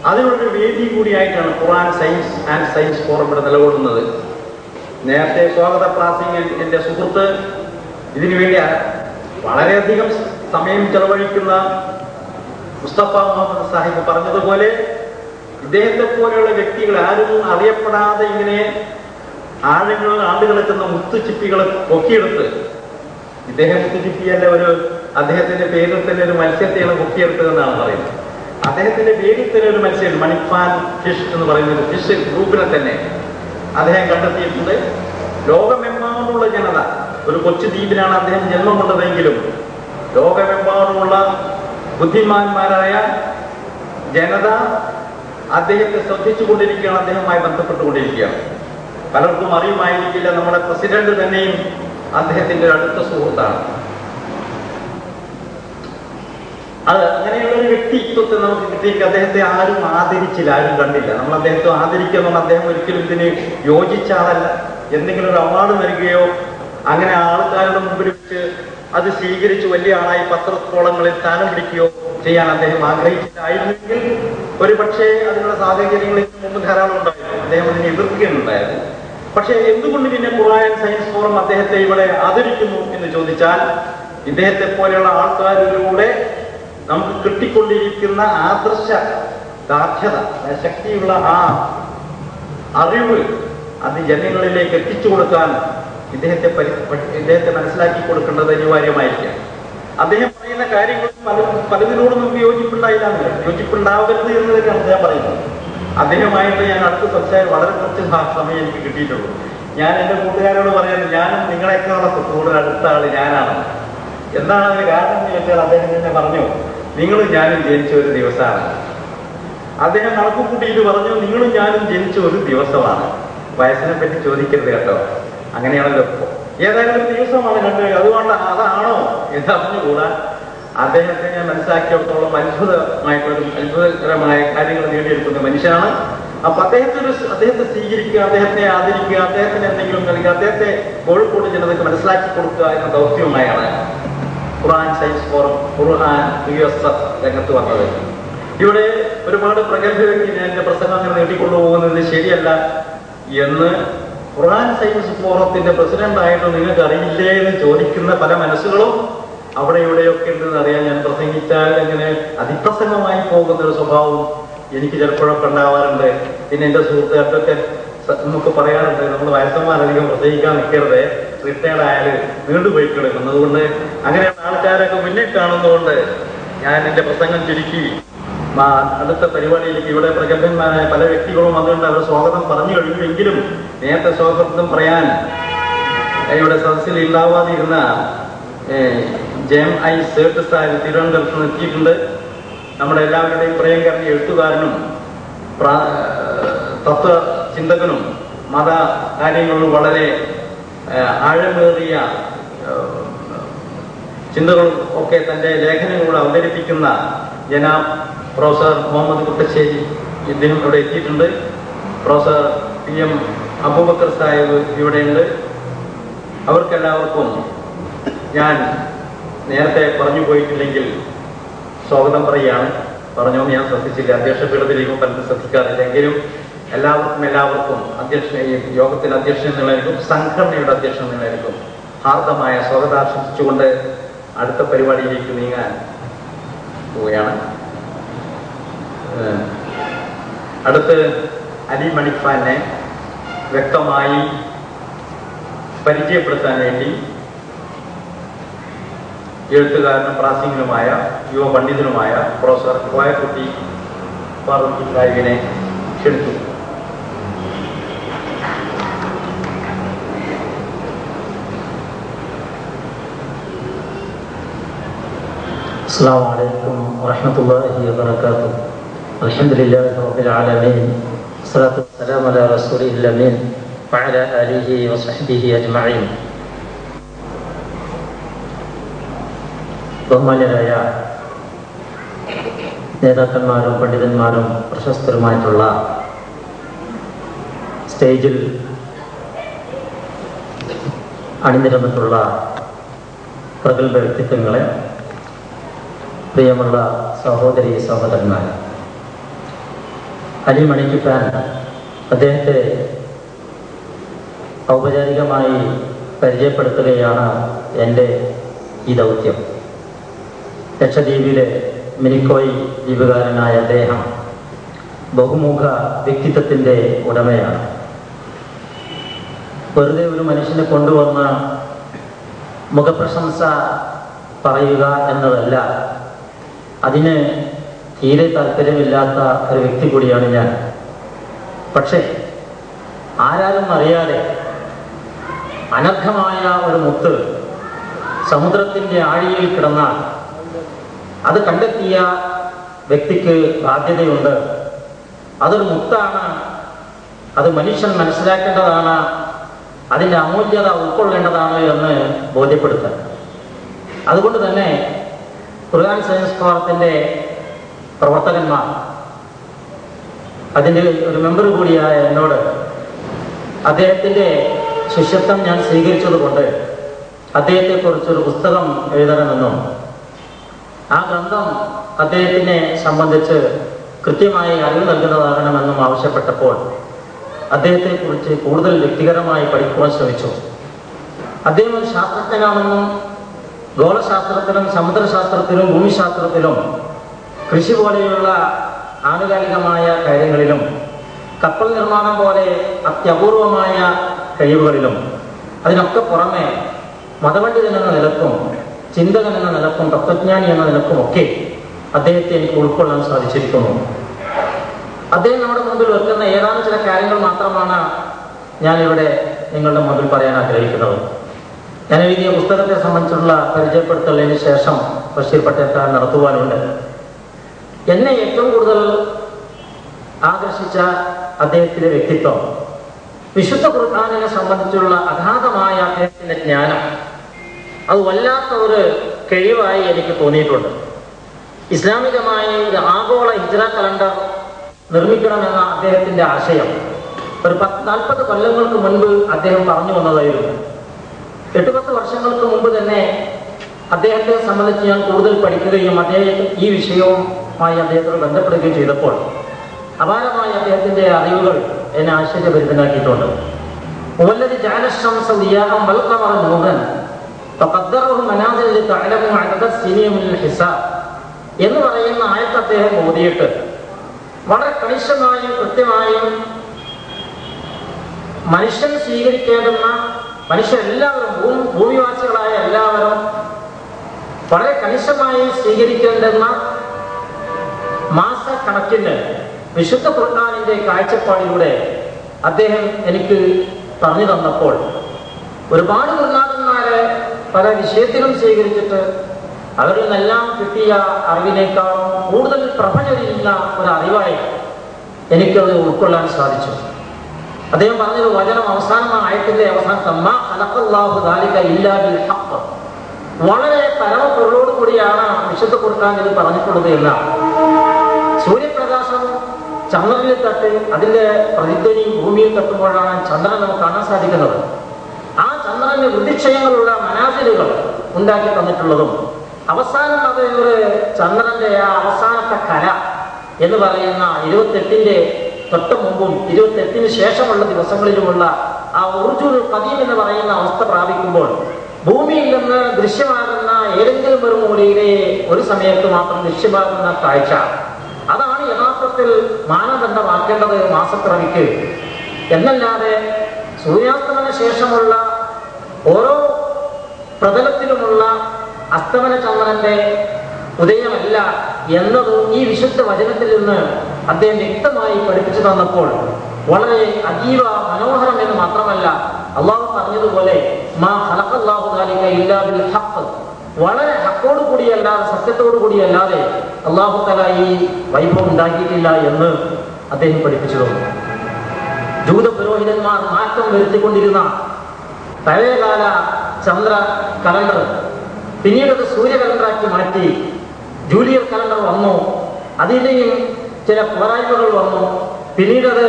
അതിനുള്ളൊരു വേദി കൂടിയായിട്ടാണ് ഖുർആൻ സയൻസ് ആൻഡ് സയൻസ് ഫോറം ഇവിടെ നിലകൊള്ളുന്നത്. നേരത്തെ സ്വാഗത ക്ലാസ്സിൽ എൻ്റെ സുഹൃത്ത് ഇതിനുവേണ്ടി വളരെയധികം സമയം ചെലവഴിക്കുന്ന മുസ്തഫ മുഹമ്മദ് സാഹിബ് പറഞ്ഞതുപോലെ ഇദ്ദേഹത്തെ പോലെയുള്ള വ്യക്തികൾ ആരും അറിയപ്പെടാതെ ഇങ്ങനെ ആഴങ്ങളിൽ ആണ്ടുകളെത്തുന്ന മുത്തുച്ചിപ്പികളെ പൊക്കിയെടുത്ത് ഇദ്ദേഹം സൂചിപ്പിക്കേണ്ട അദ്ദേഹത്തിന്റെ പേരിൽ തന്നെ ഒരു മത്സ്യത്തെയാണ് പൊക്കിയെടുത്തതെന്നാണ് പറയുന്നത്. അദ്ദേഹത്തിന്റെ പേരിൽ തന്നെ ഒരു മത്സ്യം മണിഫാൻ ഫിഷ് എന്ന് പറയുന്ന ഒരു ഫിഷ് ഗ്രൂപ്പിനെ തന്നെ അദ്ദേഹം കണ്ടെത്തിയിട്ടുണ്ട്. ലോകമെമ്പാടുമുള്ള ജനത, ഒരു കൊച്ചു ദ്വീപിലാണ് അദ്ദേഹം ജന്മം കൊണ്ടതെങ്കിലും ലോകമെമ്പാടുമുള്ള ബുദ്ധിമാന്മാരായ ജനത അദ്ദേഹത്തെ ശ്രദ്ധിച്ചുകൊണ്ടിരിക്കുകയാണ്, അദ്ദേഹവുമായി ബന്ധപ്പെട്ടുകൊണ്ടിരിക്കുകയാണ്. പലർക്കും അറിയുമായിരിക്കില്ല, നമ്മുടെ പ്രസിഡന്റ് തന്നെയും അദ്ദേഹത്തിന്റെ അടുത്ത സുഹൃത്താണ്. അത് അങ്ങനെയുള്ള ഒരു വ്യക്തിത്വത്തെ നമുക്ക് കിട്ടിയെങ്കിൽ അദ്ദേഹത്തെ ആരും ആദരിച്ചില്ല, ആരും കണ്ടില്ല. നമ്മൾ അദ്ദേഹത്തെ ആദരിക്കുക, അദ്ദേഹം ഒരിക്കലും ഇതിന് യോജിച്ച ആളല്ല. എന്തെങ്കിലും ഒരു അവാർഡ് നൽകുകയോ അങ്ങനെ ആൾക്കാരുടെ മുമ്പിൽ വെച്ച് അത് സ്വീകരിച്ച് വലിയ ആളായി പത്രക്കോളങ്ങളിൽ സ്ഥാനം പിടിക്കുകയോ ചെയ്യാൻ അദ്ദേഹം ആഗ്രഹിച്ചിട്ടായിരുന്നെങ്കിൽ ഒരു പക്ഷേ അതിനുള്ള സാഹചര്യങ്ങൾ ഇതിനു മുമ്പ് ധാരാളം ഉണ്ടായിരുന്നു. അദ്ദേഹം അതിനെ എതിർക്കുകയുണ്ടായിരുന്നു. പക്ഷെ എന്തുകൊണ്ട് പിന്നെ ഖുർആൻ സയൻസ് ഫോറം അദ്ദേഹത്തെ ഇവിടെ ആദരിക്കുന്നു എന്ന് ചോദിച്ചാൽ, ഇദ്ദേഹത്തെ പോലെയുള്ള ആൾക്കാരിലൂടെ നമുക്ക് കിട്ടിക്കൊണ്ടിരിക്കുന്ന ആദർശ ദാർഢ്യത, ശക്തിയുള്ള ആ അറിവ് അത് ജനങ്ങളിലേക്ക് എത്തിച്ചു കൊടുക്കാൻ ഇദ്ദേഹത്തെ മനസ്സിലാക്കി കൊടുക്കേണ്ടത് അനിവാര്യമായിരിക്കാം. അദ്ദേഹം പറയുന്ന കാര്യങ്ങൾ പലതിനോടും നമുക്ക് യോജിപ്പുണ്ടാവരുത് എന്ന് തന്നെയാണ് അദ്ദേഹം പറയുന്നത്. അദ്ദേഹമായിട്ട് ഞാൻ അടുത്ത് വളരെ കുറച്ച് സമയം എനിക്ക് കിട്ടിയിട്ടുള്ളൂ. ഞാൻ എൻ്റെ കൂട്ടുകാരോട് പറയുന്നത്, ഞാനും നിങ്ങളെക്കാളൊക്കെ കൂടുതൽ അടുത്ത ആള് ഞാനാണ്. എന്താണ് അതിന് കാരണം എന്ന് ചോദിച്ചാൽ, അദ്ദേഹം തന്നെ പറഞ്ഞു, നിങ്ങളും ഞാനും ജനിച്ച ഒരു ദിവസമാണ്. അദ്ദേഹം കണക്കുകൂട്ടിയിട്ട് പറഞ്ഞു, നിങ്ങളും ഞാനും ജനിച്ച ഒരു ദിവസമാണ്. വയസ്സിനെ പറ്റി ചോദിക്കരുത് കേട്ടോ, അങ്ങനെയാണല്ലോ. ഏതായാലും ഒരു ദിവസമാണ് കണ്ടത്, അതുകൊണ്ട് അതാണോ എന്ന് അറിഞ്ഞുകൂടാ. അദ്ദേഹത്തെ ഞാൻ മനസ്സിലാക്കിയിടത്തോളം അത്ഭുതകരമായ കാര്യങ്ങൾ നേടിയെടുക്കുന്ന മനുഷ്യനാണ്. അപ്പൊ അദ്ദേഹത്തെ സ്വീകരിക്കുക, അദ്ദേഹത്തെ ആദരിക്കുക, അദ്ദേഹത്തിന് എന്തെങ്കിലും നൽകുക, അദ്ദേഹത്തെ കോഴിക്കോട് ജനതയ്ക്ക് മനസ്സിലാക്കി കൊടുക്കുക എന്ന ദൗത്യവുമായാണ് ഖുർആൻ സയൻസ് ഫോറം, ഖുർആൻ USF രംഗത്ത് വന്നത്. ഇവിടെ ഒരുപാട് പ്രഗത്ഭ വ്യക്തി ഞാൻ എന്റെ പ്രസംഗം അങ്ങനെ നീട്ടിക്കൊണ്ടുപോകുന്നത് ശരിയല്ല എന്ന് ഖുർആൻ സയൻസ് ഫോറത്തിന്റെ പ്രസിഡന്റായിട്ട് നിങ്ങൾക്ക് അറിയില്ലേ എന്ന് ചോദിക്കുന്ന പല മനസ്സുകളും അവിടെ ഇവിടെയൊക്കെ ഉണ്ടെന്ന് അറിയാൻ. ഞാൻ പ്രസംഗിച്ചാൽ എങ്ങനെ അതിപ്രസംഗമായി പോകുന്ന ഒരു സ്വഭാവം എനിക്ക് ചിലപ്പോഴൊക്കെ ഉണ്ടാവാറുണ്ട്. പിന്നെ എന്റെ സുഹൃത്തുക്കൾക്കൊക്കെ നമുക്ക് പറയാറുണ്ട്, നമ്മൾ വയസ്സന്മാരധികം പ്രസംഗിക്കാൻ നിൽക്കരുത്, റിട്ടയർഡ് ആയാലും നീണ്ടുപോയി കിടക്കും. അതുകൊണ്ട് അങ്ങനെയുള്ള ആൾക്കാരൊക്കെ മുന്നിൽ കാണുന്നതുകൊണ്ട് ഞാൻ എന്റെ പ്രസംഗം ചുരുക്കി അടുത്ത പരിപാടിയിലേക്ക്. ഇവിടെ പ്രഗത്ഭന്മാരായ പല വ്യക്തികളും അതുകൊണ്ട് അവർ സ്വാഗതം പറഞ്ഞു കഴിഞ്ഞുവെങ്കിലും നേരത്തെ സ്വാഗതം പറയാൻ ഇവിടെ സദസ്സിൽ ഉണ്ടാവാതിരുന്ന JMI സേട്ട് സാഹിബ് തിരുവനന്തപുരത്ത് നിന്ന് എത്തിയിട്ടുണ്ട്. നമ്മുടെ എല്ലാവരുടെയും പ്രിയങ്കരൻ എഴുത്തുകാരനും തത്വചിന്തകനും മത കാര്യങ്ങളിലും വളരെ ആഴമേറിയ ചിന്തകളും ഒക്കെ തന്റെ ലേഖനങ്ങളോട് അവതരിപ്പിക്കുന്ന ജനാബ് പ്രൊഫസർ മുഹമ്മദ് കുട്ടശ്ശേരി ഇദ്ദേഹം ഇവിടെ എത്തിയിട്ടുണ്ട്. പ്രൊഫസർ PM അബൂബക്കർ സാഹിബ് ഇവിടെയുണ്ട്. അവർക്കെല്ലാവർക്കും ഞാൻ നേരത്തെ പറഞ്ഞു പോയിട്ടില്ലെങ്കിൽ സ്വാഗതം പറയുകയാണ്. പറഞ്ഞോ ഞാൻ ശ്രദ്ധിച്ചില്ല, അധ്യക്ഷ പീഠത്തിലേക്കും പലരും ശ്രദ്ധിക്കാറില്ലെങ്കിലും എല്ലാവർക്കും യോഗത്തിന്റെ അധ്യക്ഷൻ എന്നുള്ളവർക്കും സംഘടനയുടെ അധ്യക്ഷൻ എന്നുള്ളവർക്കും ഹാർദമായ സ്വാഗതാശംസിച്ചുകൊണ്ട് അടുത്ത പരിപാടിയിലേക്ക് നീങ്ങാൻ പോവുകയാണ്. അടുത്ത് അലി മണിഫാനെ വ്യക്തമായി പരിചയപ്പെടുത്താൻ വേണ്ടി എഴുത്തുകാരനും പ്രാസംഗികനുമായ യുവ പണ്ഡിതനുമായ പ്രൊഫസർ കോയക്കുട്ടി ഫാറൂഖി സാഹിബിനെ ക്ഷണിച്ചു. السلام عليكم ورحمة الله وبركاته. الحمد لله رب العالمين، والصلاة والسلام على رسوله الأمين وعلى آله وصحبه أجمعين. ബഹുമാന്യരായ നേതാക്കന്മാരും പണ്ഡിതന്മാരും പ്രശസ്തരുമായിട്ടുള്ള സ്റ്റേജിൽ അണിനിരന്നിട്ടുള്ള പ്രഗത്ഭ വ്യക്തിത്വങ്ങളെ, പ്രിയമുള്ള സഹോദരി സഹോദരന്മാർ, അലി മണിഫാൻ അദ്ദേഹത്തെ ഔപചാരികമായി പരിചയപ്പെടുത്തുകയാണ് എൻ്റെ ഈ ദൗത്യം. ലക്ഷദ്വീപിലെ മിനിക്കോയ് ദ്വീപുകാരനായ അദ്ദേഹം ബഹുമുഖ വ്യക്തിത്വത്തിൻ്റെ ഉടമയാണ്. വെറുതെ ഒരു മനുഷ്യനെ കൊണ്ടുവന്ന് മുഖപ്രശംസ പറയുക എന്നതല്ല, അതിന് തീരെ താല്പര്യമില്ലാത്ത ഒരു വ്യക്തി കൂടിയാണ് ഞാൻ. പക്ഷേ ആരാലും അറിയാതെ അനർഘമായ ഒരു മുത്ത് സമുദ്രത്തിൻ്റെ ആഴിയിൽ കിടന്നാൽ അത് കണ്ടെത്തിയ വ്യക്തിക്ക് ബാധ്യതയുണ്ട്. അതൊരു മുത്താണ്, അത് മനുഷ്യൻ മനസ്സിലാക്കേണ്ടതാണ്, അതിൻ്റെ അമൂല്യത ഉൾക്കൊള്ളേണ്ടതാണ് എന്ന് ബോധ്യപ്പെടുത്താൻ. അതുകൊണ്ട് തന്നെ ഖുർആൻ സയൻസ് ഫോറത്തിൻ്റെ പ്രവർത്തകന്മാർ, അതിൻ്റെ ഒരു മെമ്പർ കൂടിയായ എന്നോട് അദ്ദേഹത്തിൻ്റെ ശിഷ്യത്വം ഞാൻ സ്വീകരിച്ചതുകൊണ്ട് അദ്ദേഹത്തെക്കുറിച്ചൊരു പുസ്തകം എഴുതണമെന്നും ആ ഗ്രന്ഥം അദ്ദേഹത്തിനെ സംബന്ധിച്ച് കൃത്യമായി അറിവ് നൽകുന്നതാകണമെന്നും ആവശ്യപ്പെട്ടപ്പോൾ അദ്ദേഹത്തെക്കുറിച്ച് കൂടുതൽ വ്യക്തിപരമായി പഠിക്കുവാൻ ശ്രമിച്ചു. അദ്ദേഹം ഒരു ശാസ്ത്രജ്ഞനാണെന്നും ഗോളശാസ്ത്രത്തിലും സമുദ്രശാസ്ത്രത്തിലും ഭൂമിശാസ്ത്രത്തിലും കൃഷി പോലെയുള്ള ആനുകാലികമായ കാര്യങ്ങളിലും കപ്പൽ നിർമ്മാണം പോലെ അത്യപൂർവമായ കഴിവുകളിലും അതിനൊക്കെ പുറമെ മതപണ്ഡിതൻ എന്ന നിലക്കും ചിന്തകൻ എന്ന നിലക്കും തത്വജ്ഞാനി എന്ന നിലക്കുമൊക്കെ അദ്ദേഹത്തെ എനിക്ക് ഉൾക്കൊള്ളാൻ സാധിച്ചിരിക്കുന്നു. അദ്ദേഹം നമ്മുടെ മുമ്പിൽ വെക്കുന്ന ഏതാനും ചില കാര്യങ്ങൾ മാത്രമാണ് ഞാനിവിടെ നിങ്ങളുടെ മുമ്പിൽ പറയാൻ ആഗ്രഹിക്കുന്നത്. ഞാൻ എഴുതിയ പുസ്തകത്തെ സംബന്ധിച്ചുള്ള പരിചയപ്പെടുത്തലിന് ശേഷം ബഷീർ പട്ടേൽക്കാർ നടത്തുവാനുണ്ട്. എന്നെ ഏറ്റവും കൂടുതൽ ആകർഷിച്ച അദ്ദേഹത്തിന്റെ വ്യക്തിത്വം, വിശുദ്ധ ഖുർആനിനെ സംബന്ധിച്ചുള്ള അഗാധമായ അദ്ദേഹത്തിന്റെ ജ്ഞാനം, അത് വല്ലാത്ത ഒരു കഴിവായി എനിക്ക് തോന്നിയിട്ടുണ്ട്. ഇസ്ലാമികമായ ഒരു ആഗോള ഹിജ്റ കലണ്ടർ നിർമ്മിക്കണമെന്ന അദ്ദേഹത്തിന്റെ ആശയം ഒരു 40 കൊല്ലങ്ങൾക്ക് മുൻപ് അദ്ദേഹം പറഞ്ഞു വന്നതായിരുന്നു. 8-10 വർഷങ്ങൾക്ക് മുമ്പ് തന്നെ അദ്ദേഹത്തെ സംബന്ധിച്ച് ഞാൻ കൂടുതൽ പഠിക്കുകയും അദ്ദേഹം ഈ വിഷയവുമായി അദ്ദേഹത്തോട് ബന്ധപ്പെടുകയും ചെയ്തപ്പോൾ അപാരമായ അദ്ദേഹത്തിന്റെ അറിവുകൾ എന്നെ ആശ്ചര്യഭരിതനാക്കിയിട്ടുണ്ട്. വല്ലദി ജഅല അശ്-ശംസ ദിയാഅൻ വൽ ഖമറ നൂറൻ ഫഖദ്ദറഹു മനാസില ലിതഅലമു അദദ സിനീന മിനൽ ഹിസാബ് എന്ന് പറയുന്ന ആയത്ത് അദ്ദേഹം ഓതിയിട്ട് വളരെ കണിശമായും കൃത്യമായും മനുഷ്യൻ സ്വീകരിക്കേണ്ടുന്ന, മനുഷ്യരെല്ലാവരും ഭൂമിവാസികളായ എല്ലാവരും വളരെ കണിശമായി സ്വീകരിക്കേണ്ടുന്ന മാസക്കണക്കിന് വിശുദ്ധ ഖുർആനിന്റെ കാഴ്ചപ്പാടിലൂടെ അദ്ദേഹം എനിക്ക് പറഞ്ഞു തന്നപ്പോൾ ഒരുപാട് ഗുരുനാഥന്മാരെ പല വിഷയത്തിലും സ്വീകരിച്ചിട്ട് അവരിൽ നിന്നെല്ലാം കിട്ടിയ അറിവിനേക്കാളും കൂടുതൽ പ്രഭചരിക്കുന്ന ഒരു അറിവായി എനിക്കത് ഉൾക്കൊള്ളാൻ സാധിച്ചു. അദ്ദേഹം പറഞ്ഞൊരു വചനം അവസാനമായ ആയത്തിന്റെ അവസാനം വളരെ പരമപ്പൊരുളോട് കൂടിയാണ് വിശുദ്ധ ഖുർആൻ ഇത് പറഞ്ഞിട്ടുള്ളത് എന്നാണ്. സൂര്യപ്രകാശം ചന്ദ്രനിൽ തട്ടി അതിന്റെ പ്രതിധ്വനി ഭൂമിയിൽ തട്ടുമ്പോഴാണ് ചന്ദ്രൻ നമുക്ക് കാണാൻ സാധിക്കുന്നത്. ആ ചന്ദ്രന് വൃദ്ധിക്ഷയങ്ങളുള്ള മനാസിലുകൾ ഉണ്ടാക്കി തന്നിട്ടുള്ളതും അവസാനം അത് ഒരു ചന്ദ്രന്റെ ആ അവസാനത്തെ കര എന്ന് പറയുന്ന 28ന്റെ തൊട്ട് മുമ്പും 28ന് ശേഷമുള്ള ദിവസങ്ങളിലുമുള്ള ആ ഉർജുൽ ഖദീം എന്ന് പറയുന്ന അവസ്ഥ പ്രാപിക്കുമ്പോൾ ഭൂമിയിൽ നിന്ന് ദൃശ്യമാകുന്ന ഏതെങ്കിലും ഒരു മൂലയിലെ ഒരു സമയത്ത് മാത്രം ദൃശ്യമാകുന്ന കാഴ്ച, അതാണ് യഥാർത്ഥത്തിൽ മാനദണ്ഡമാക്കേണ്ടത് മാസപ്പിറവിക്ക് എന്നല്ലാതെ സൂര്യാസ്തമന ശേഷമുള്ള ഓരോ പ്രതലത്തിലുമുള്ള അസ്തമന ചന്ദ്രന്റെ ഉദയമല്ല എന്നത് ഈ വിശുദ്ധ വചനത്തിൽ നിന്ന് അദ്ദേഹം വ്യക്തമായി പഠിപ്പിച്ചു തന്നപ്പോൾ വളരെ അതീവ മനോഹരം എന്ന് മാത്രമല്ല, അള്ളാഹു പറഞ്ഞതുപോലെ മാ ഖലഖല്ലാഹു ദാലിക ഇല്ലാ ബിൽ ഹഖ്, വളരെ ഹക്കോട് കൂടിയല്ലാതെ സത്യത്തോടു കൂടിയല്ലാതെ അള്ളാഹു തആല ഈ വൈഭവം ഉണ്ടാക്കിയിട്ടില്ല എന്ന് അദ്ദേഹം പഠിപ്പിച്ചു തന്നു. ജൂത പുരോഹിതന്മാർ മാറ്റം വരുത്തിക്കൊണ്ടിരുന്ന പഴയകാല ചന്ദ്ര കലണ്ടർ പിന്നീട് അത് സൂര്യ കലണ്ടറാക്കി മാറ്റി ജൂലിയർ കലണ്ടർ വന്നു. അതിൻ്റെയും ചില പോരായ്മകൾ വന്നു. പിന്നീടത്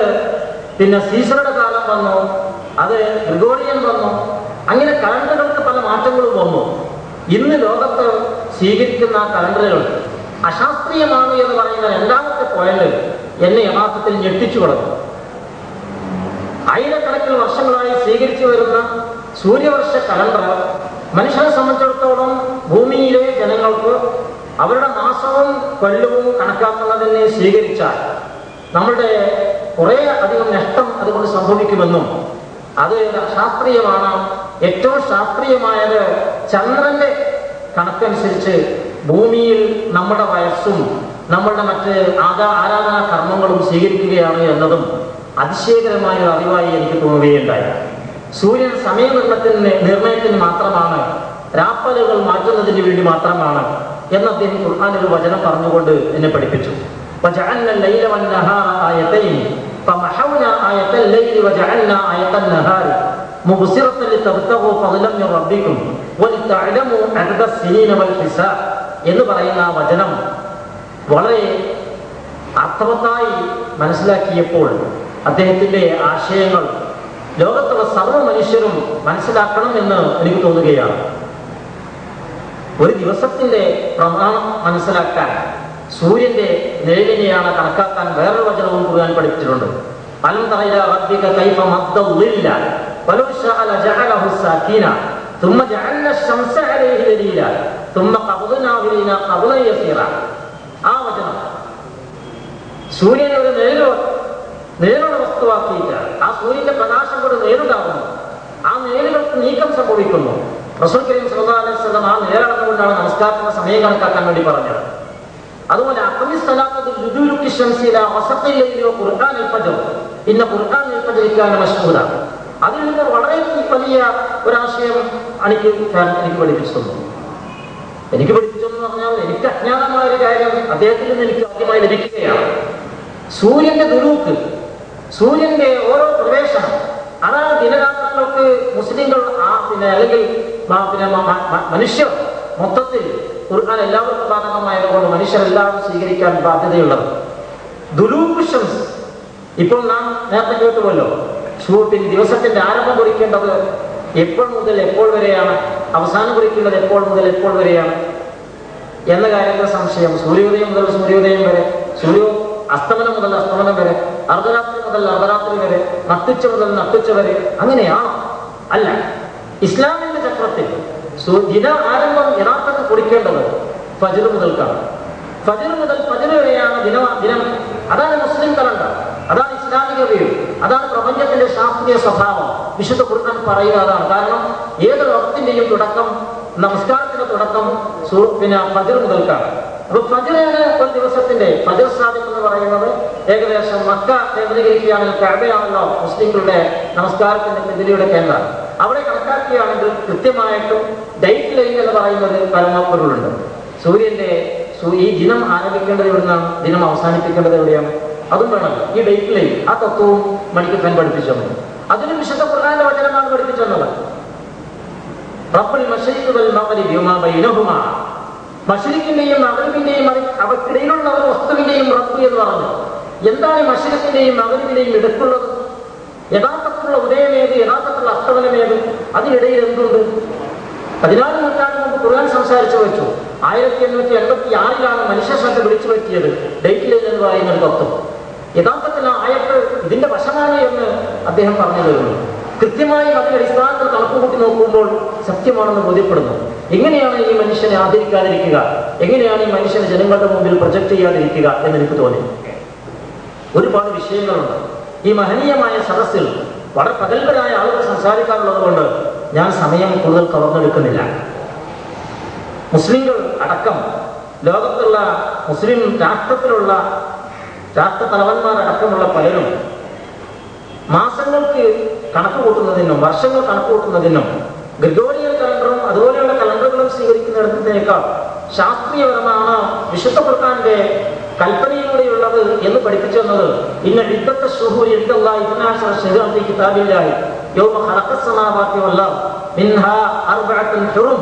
സീസറുടെ കാലം വന്നു, അത് ഗ്രിഗോറിയൻ വന്നു. അങ്ങനെ കലണ്ടറുകൾക്ക് പല മാറ്റങ്ങളും വന്നു. ഇന്ന് ലോകത്ത് സ്വീകരിക്കുന്ന കലണ്ടറുകൾ അശാസ്ത്രീയമാണ് എന്ന് പറയുന്ന രണ്ടാമത്തെ പോയിന്റ് എന്നെ യഥാർത്ഥത്തിൽ ഞെട്ടിച്ചു കളഞ്ഞു. ആയിരക്കണക്കിന് വർഷങ്ങളായി സ്വീകരിച്ചു വരുന്ന സൂര്യവർഷ കലണ്ടർ മനുഷ്യനെ സംബന്ധിച്ചിടത്തോളം ഭൂമിയിലെ ജനങ്ങൾക്ക് അവരുടെ മാസവും കൊല്ലവും കണക്കാക്കുന്നതിനെ സ്വീകരിച്ചാൽ നമ്മളുടെ കുറേ അധികം നഷ്ടം അതുകൊണ്ട് സംഭവിക്കുമെന്നും അത് ശാസ്ത്രീയമാണ്. ഏറ്റവും ശാസ്ത്രീയമായത് ചന്ദ്രന്റെ കണക്കനുസരിച്ച് ഭൂമിയിൽ നമ്മുടെ വയസ്സും നമ്മളുടെ മറ്റ് ആരാധനാ കർമ്മങ്ങളും സ്വീകരിക്കുകയാണ് എന്നതും അതിശയകരമായ ഒരു അറിവായി എനിക്ക് തോന്നുകയുണ്ടായി. സൂര്യൻ നിർണയത്തിന് മാത്രമാണ്, രാപ്പകലുകൾ മാറ്റുന്നതിന് വേണ്ടി മാത്രമാണ് എന്ന് അദ്ദേഹം ഖുർആനിൽ ഒരു വചനം പറഞ്ഞുകൊണ്ട് എന്നെ പഠിപ്പിച്ചു. وجعلنا الليل والنهار آيتين فمحونا آية الليل وجعلنا آية النهار مبصرة لتبتغوا فضلا من ربكم ولتعلموا عدد السنين والحساب എന്ന് പറയുന്ന വചനം വളരെ അർത്ഥവത്തായി മനസ്സിലാക്കിയപ്പോൾ അദ്ദേഹത്തിന്റെ ആശയങ്ങൾ ലോകത്തുള്ള സർവ്വ മനുഷ്യരും മനസ്സിലാക്കണം എന്ന് എനിക്ക് തോന്നുകയാണ്. ഒരു ദിവസത്തിന്റെ പ്രമാണം മനസ്സിലാക്കാൻ സൂര്യന്റെ നിഴലിനെയാണ് കണക്കാക്കാൻ വേറൊരു വചനവും ഖുർആൻ പഠിപ്പിച്ചിട്ടുണ്ട്. അലം തറ ഇലാ റബ്ബിക കൈഫ മദ്ദ ളില്ല വലൗ ശഅ ലജഅലഹു സാകിന ثم جعلنا الشمس عليه دليلا ثم قبضناه إلينا قبضا يسيرا. ആ വചനം സൂര്യനെ ഒരു നേരിടുള്ള വസ്തുവാക്കിയിട്ട് ആ സൂര്യന്റെ പ്രകാശം കൊണ്ട് നേരിടാകുന്നു. ആ നേരുകൾക്ക് നീക്കം സംഭവിക്കുന്നു. റസൂൽ കരീം സല്ലല്ലാഹു അലൈഹി വസല്ലം ആ നേരടന്നുകൊണ്ടാണ് നമസ്കാരത്തിന്റെ സമയം കണക്കാക്കാൻ വേണ്ടി പറഞ്ഞത്. അതുപോലെ അതിൽ നിന്ന് വളരെ വലിയ ഒരാശയം എനിക്ക് പഠിപ്പിച്ചു തന്നു. എനിക്ക് പഠിപ്പിച്ചെന്ന് പറഞ്ഞാൽ എനിക്ക് അജ്ഞാതമായ ഒരു കാര്യം അദ്ദേഹത്തിൽ നിന്ന് എനിക്ക് ആദ്യമായി ലഭിക്കുകയാണ്. സൂര്യന്റെ ദുരൂക്ക്, സൂര്യന്റെ ഓരോ പ്രവേശനം, അതാണ് ദിനരാത്രങ്ങൾക്ക് മുസ്ലിങ്ങൾ അല്ലെങ്കിൽ മനുഷ്യർ മൊത്തത്തിൽ ഖുർആൻ എല്ലാവർക്കും ബാധകമായതുകൊണ്ട് മനുഷ്യരെല്ലാവരും സ്വീകരിക്കാൻ ബാധ്യതയുള്ളത്. ദുലൂഖ് ശംസ് ഇപ്പോൾ നാം നേരത്തെ കേട്ടുവല്ലോ. പിന്നെ ദിവസത്തിന്റെ ആരംഭം കുറിക്കേണ്ടത് എപ്പോൾ മുതൽ എപ്പോൾ വരെയാണ്, അവസാനം കുറിക്കേണ്ടത് എപ്പോൾ മുതൽ എപ്പോൾ വരെയാണ് എന്ന കാര്യത്തിൽ സംശയം. സൂര്യോദയം മുതൽ സൂര്യോദയം വരെ, അസ്തമനം മുതൽ അസ്തമനം വരെ, അർദ്ധരാത്രി മുതൽ അർദ്ധരാത്രി വരെ, നട്ടുച്ച മുതൽ നട്ടുച്ച വരെ, അങ്ങനെയാണോ? അല്ല. ഇസ്ലാമിന്റെ ചക്രത്തിൽ ദിന ആരംഭം യഥാർത്ഥത്തിൽ കുറിക്കേണ്ടത് ഫജ്ർ മുതൽക്കാണ്. ഫജ്ർ മുതൽ ഫജ്ർ വരെയാണ് ദിനം. അതാണ് മുസ്ലിം കലണ്ടർ, അതാണ് ഇസ്ലാമിക വ്യൂ, അതാണ് പ്രപഞ്ചത്തിന്റെ ശാസ്ത്രീയ സ്വഭാവം. വിശുദ്ധ ഖുർആൻ പറയുക അതാണ്. കാരണം ഏതൊരു വക്തിന്റെയും തുടക്കം, നമസ്കാരത്തിന്റെ തുടക്കം ഫജ്ർ മുതൽക്കാണ്. അപ്പൊ ഫജ്റാണ് ഒരു ദിവസത്തിന്റെ ഫജ്ർ സാദിഖ് എന്ന് പറയുന്നത്. ഏകദേശം മക്ക കേന്ദ്രീകരിക്കുകയാണെങ്കിൽ കഅബയാണല്ലോ മുസ്ലിങ്ങളുടെ നമസ്കാരത്തിന്റെ പിന്നിലയുടെ കേന്ദ്രം. അവിടെ കണക്കാക്കുകയാണെങ്കിൽ കൃത്യമായിട്ടും ഡേറ്റ് ലൈൻ എന്ന് പറയുന്നത് പരമപ്പൊരുളുണ്ട്. സൂര്യന്റെ ഈ ദിനം ആരംഭിക്കേണ്ടത് എവിടുന്നാണ്, ദിനം അവസാനിപ്പിക്കേണ്ടത് എവിടെയാണ്, അതും വേണം. ഈ ഡേറ്റ് ലൈൻ, ആ തത്വവും മണിക്കൻ പഠിപ്പിച്ചു തന്നു. അതിനും വിശുദ്ധ ഖുർആന്റെ വചനമാണ് പഠിപ്പിച്ചു തന്നത്. റബ്ബുൽ മശരിഖി വൽ മഗ്രിബി വമാ ബൈനഹുമാ, മശ്രിഖിന്റെയും മഗ്രിബിന്റെയും അവക്കിടയിലുള്ള ഒരു വസ്തുവിന്റെയും റബ്ബ് എന്ന് പറഞ്ഞു. എന്താണ് ഈ മശ്രിഖിന്റെയും മഗ്രിബിന്റെയും ഇടയ്ക്കുള്ളത്? യഥാർത്ഥത്തിലുള്ള ഉദയമേത്, യഥാർത്ഥത്തിലുള്ള അസ്തമനമേത്, അതിനിടയിൽ എന്തുണ്ട്? 14 നൂറ്റാണ്ട് മുമ്പ് ഖുർആൻ സംസാരിച്ചു വെച്ചു. 1886 മനുഷ്യ ശ്രദ്ധ വിളിച്ചു പറ്റിയത് ഡേറ്റ് ലൈൻ എന്ന് പറയുന്ന ഒരു തത്വം. യഥാർത്ഥത്തിൽ ആ ആയത്ത് ഇതിന്റെ വശമാണ് എന്ന് അദ്ദേഹം പറഞ്ഞു തരുന്നു. കൃത്യമായും അതിന്റെ അടിസ്ഥാനത്തിൽ കണക്കുകൂട്ടി നോക്കുമ്പോൾ സത്യമാണെന്ന് ബോധ്യപ്പെടുന്നു. എങ്ങനെയാണ് ഈ മനുഷ്യനെ ആദരിക്കാതിരിക്കുക, എങ്ങനെയാണ് ഈ മനുഷ്യനെ ജനങ്ങളുടെ മുമ്പിൽ പ്രൊജക്ട് ചെയ്യാതിരിക്കുക എന്നെനിക്ക് തോന്നി. ഒരുപാട് വിഷയങ്ങളുണ്ട് ഈ മഹനീയമായ സദസ്സിൽ. വളരെ പ്രഗത്ഭരായ ആളുകൾ സംസാരിക്കാറുള്ളത് കൊണ്ട് ഞാൻ സമയം കൂടുതൽ കവർന്നെടുക്കുന്നില്ല. മുസ്ലിങ്ങൾ അടക്കം ലോകത്തുള്ള മുസ്ലിം രാഷ്ട്രത്തിലുള്ള രാഷ്ട്രത്തലവന്മാരടക്കമുള്ള പലരും മാസങ്ങൾക്ക് കണക്ക് കൂട്ടുന്നതിനും വർഷങ്ങൾ കണക്ക് കൂട്ടുന്നതിനും ഗ്രിഗോറിയൻ കലണ്ടറും അതുപോലെയുള്ള കലണ്ടറുകളും സ്വീകരിക്കുന്നിടത്തേക്കാൾ ശാസ്ത്രീയപരമാണ് വിശുദ്ധ ഖുർആന്റെ കൽപ്പനയിലൂടെയുള്ളത് എന്ന് പഠിപ്പിച്ചു വന്നത്. ഇന്ന ഇദ്ദത്ത ശുഹൂരി ഇൻദല്ലാഹി 12 ശഹ്റൻ ഫീ കിതാബില്ലാഹി യൗമ ഖലഖസ് സമാവാതി വൽ അർദ് മിൻഹാ അർബഅത്തുൻ ഹുറും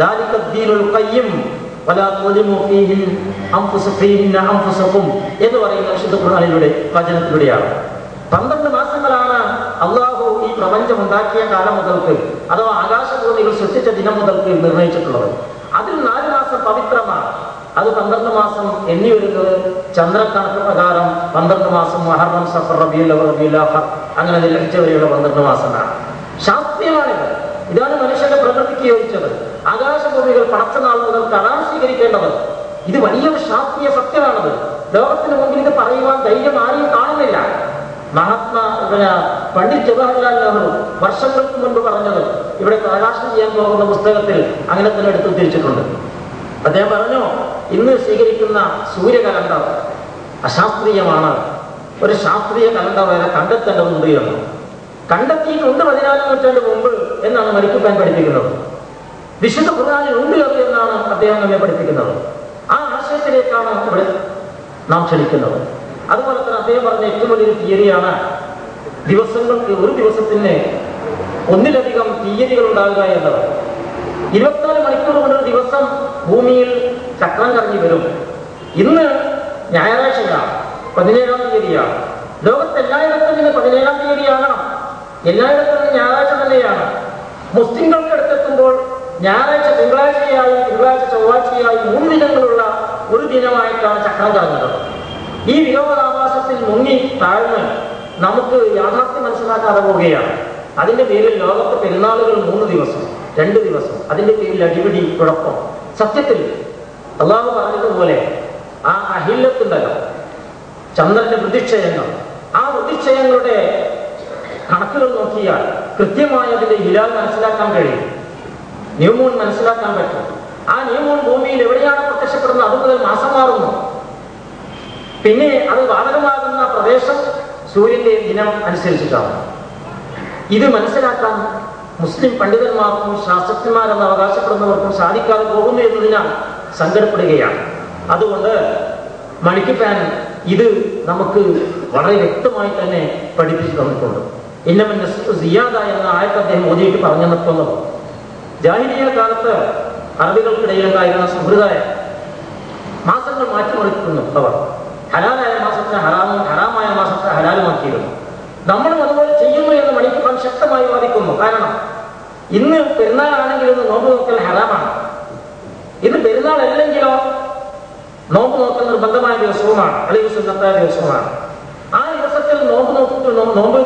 ദാലിക അദ്ദീനുൽ ഖയ്യിം വലാ തുളിമു ഫീഹിന്ന അൻഫുസകും എന്ന് പറയുന്ന വിശുദ്ധ ഖുർആനിലൂടെ വചനത്തിലൂടെയാണ്. 12 മാസങ്ങളാണ് അള്ളാഹു ഈ പ്രപഞ്ചം ഉണ്ടാക്കിയ കാലം മുതൽക്ക്, അഥവാ ആകാശഭൂമികൾ സൃഷ്ടിച്ച ദിനം മുതൽക്ക് നിർണയിച്ചിട്ടുള്ളത്. അതിൽ 4 മാസം പവിത്രമാണ്. അത് 12 മാസം എണ്ണി വരുന്നത് ചന്ദ്രക്കണക്ക് പ്രകാരം 12 മാസം മുഹറം, സഫർ, റബീഉൽ അവ്വൽ, റബീഉൽ ആഖിർ, അങ്ങനെ ദിൽഹിജ്ജ വരെയുള്ള 12 മാസങ്ങളാണ്. ശാസ്ത്രീയമാണിത്. ഇതാണ് മനുഷ്യന്റെ പ്രകൃതിക്ക് യോജിച്ചത്. ആകാശഭൂമികൾ പടച്ച നാൾ മുതൽക്ക് അതാണ് സ്വീകരിക്കേണ്ടത്. ഇത് വലിയൊരു ശാസ്ത്രീയ സത്യമാണത്. ലോകത്തിന് മുമ്പിൽ ഇത് പറയുവാൻ ധൈര്യം ആരെയും കാണുന്നില്ല. പണ്ഡിറ്റ് ജവഹർലാൽ നെഹ്റു വർഷങ്ങൾക്ക് മുൻപ് പറഞ്ഞത് ഇവിടെ പ്രകാശനം ചെയ്യാൻ പോകുന്ന പുസ്തകത്തിൽ അങ്ങനെ തന്നെ എടുത്തു തിരിച്ചിട്ടുണ്ട്. അദ്ദേഹം പറഞ്ഞു, ഇന്ന് സ്വീകരിക്കുന്ന സൂര്യ കലണ്ടർ അശാസ്ത്രീയമാണ്, ഒരു ശാസ്ത്രീയ കലണ്ടർ വരെ കണ്ടെത്തേണ്ടതുണ്ട് എന്ന്. കണ്ടെത്തിയിട്ടുണ്ട് 14 നൂറ്റാണ്ട് മുമ്പ് എന്നാണ് മരിക്കുപ്പാൻ പഠിപ്പിക്കുന്നത്. വിശുദ്ധ ഖുർആനിൽ ഉണ്ട് അത് എന്നാണ് അദ്ദേഹം നമ്മെ പഠിപ്പിക്കുന്നത്. ആ ആശയത്തിലേക്കാണ് ഇവിടെ നാം ക്ഷണിക്കുന്നത്. അതുപോലെ തന്നെ അദ്ദേഹം പറഞ്ഞ ഏറ്റവും വലിയൊരു തിയറിയാണ് ദിവസങ്ങൾക്ക് ഒരു ദിവസത്തിന് ഒന്നിലധികം തീയതികൾ ഉണ്ടാകുക എന്നത്. 24 മണിക്കൂർ കൊണ്ട് ഒരു ദിവസം ഭൂമിയിൽ ചക്രം കറങ്ങി വരും. ഇന്ന് ഞായറാഴ്ചയാണ്, 17-ാം തീയതിയാണ്. ലോകത്തെല്ലായിടത്തും ഇന്ന് 17-ാം തീയതിയാകണം, എല്ലായിടത്തും ഇന്ന് ഞായറാഴ്ച തന്നെയാണ്. മുസ്ലിങ്ങൾക്ക് അടുത്തെത്തുമ്പോൾ ഞായറാഴ്ച തിങ്കളാഴ്ചയായി, തിങ്കളാഴ്ച ചൊവ്വാഴ്ചയായി 3 ദിനങ്ങളുള്ള ഒരു ദിനമായിട്ടാണ് ചക്രം കറങ്ങുന്നത്. ഈ വിനോദാഭാസത്തിൽ മുങ്ങി താഴ്ന്ന് നമുക്ക് യാഥാർത്ഥ്യം മനസ്സിലാക്കാതെ പോവുകയാണ്. അതിന്റെ പേരിൽ ലോകത്തെ പെരുന്നാളുകൾ 3 ദിവസം, 2 ദിവസം, അതിന്റെ പേരിൽ അടിപിടി, കുഴപ്പം. സത്യത്തിൽ അള്ളാഹു പറഞ്ഞതുപോലെ ആ അഹില്ലത്തുണ്ടല്ലോ, ചന്ദ്രന്റെ വൃതിക്ഷയങ്ങൾ, ആ വൃതിക്ഷയങ്ങളുടെ കണക്കുകൾ നോക്കിയാൽ കൃത്യമായി അതിന്റെ ഹിലാൽ മനസ്സിലാക്കാൻ കഴിയും, ന്യൂമൂൺ മനസ്സിലാക്കാൻ പറ്റും. ആ ന്യൂമൂൺ ഭൂമിയിൽ എവിടെയാണ് പ്രത്യക്ഷപ്പെടുന്നത് അത് മുതൽ മാസം മാറുന്നു. പിന്നെ അത് ബാധകമാകുന്ന പ്രദേശം സൂര്യന്റെ ദിനം അനുസരിച്ചിട്ടാണ്. ഇത് മനസ്സിലാക്കാൻ മുസ്ലിം പണ്ഡിതന്മാർക്കും ശാസ്ത്രജ്ഞന്മാരെന്ന് അവകാശപ്പെടുന്നവർക്കും സാധിക്കാതെ പോകുന്നു എന്നതിനാൽ സങ്കടപ്പെടുകയാണ്. അതുകൊണ്ട് മണിക്കുപ്പാൻ ഇത് നമുക്ക് വളരെ വ്യക്തമായി തന്നെ പഠിപ്പിച്ചു തന്നിട്ടുണ്ട്. ഇന്നമൻ സിയാദ എന്ന ആയത്ത് അദ്ദേഹം ഓതിയിട്ട് പറഞ്ഞു നിർത്തുന്നത്, ജാഹിലിയ്യ കാലത്ത് അറബികൾക്കിടയിലുണ്ടായിരുന്ന സമ്പ്രദായം മാസങ്ങൾ മാറ്റിമറിക്കുന്നു. അവർ ഹലാലായ മാസത്തെ ഹറാമും ഹറാമായ മാസത്തെ ഹലാലുമാക്കിയിരുന്നു. നമ്മളും അതുപോലെ ചെയ്യുന്നു എന്ന് മണിക്കുപ്പാൻ ശക്തമായി വാദിക്കുന്നു. കാരണം ഇന്ന് പെരുന്നാളാണെങ്കിൽ ഇന്ന് നോമ്പ് നോക്കൽ ഹറാമാണ്. ഇത് പെരുന്നാൾ അല്ലെങ്കിലോ നോമ്പ് നോക്കൽ നിർബന്ധമായ ദിവസവുമാണ്, അല്ലെങ്കിൽ സുന്നത്തായ ദിവസവുമാണ്. ആ ദിവസത്തിൽ നോമ്പ്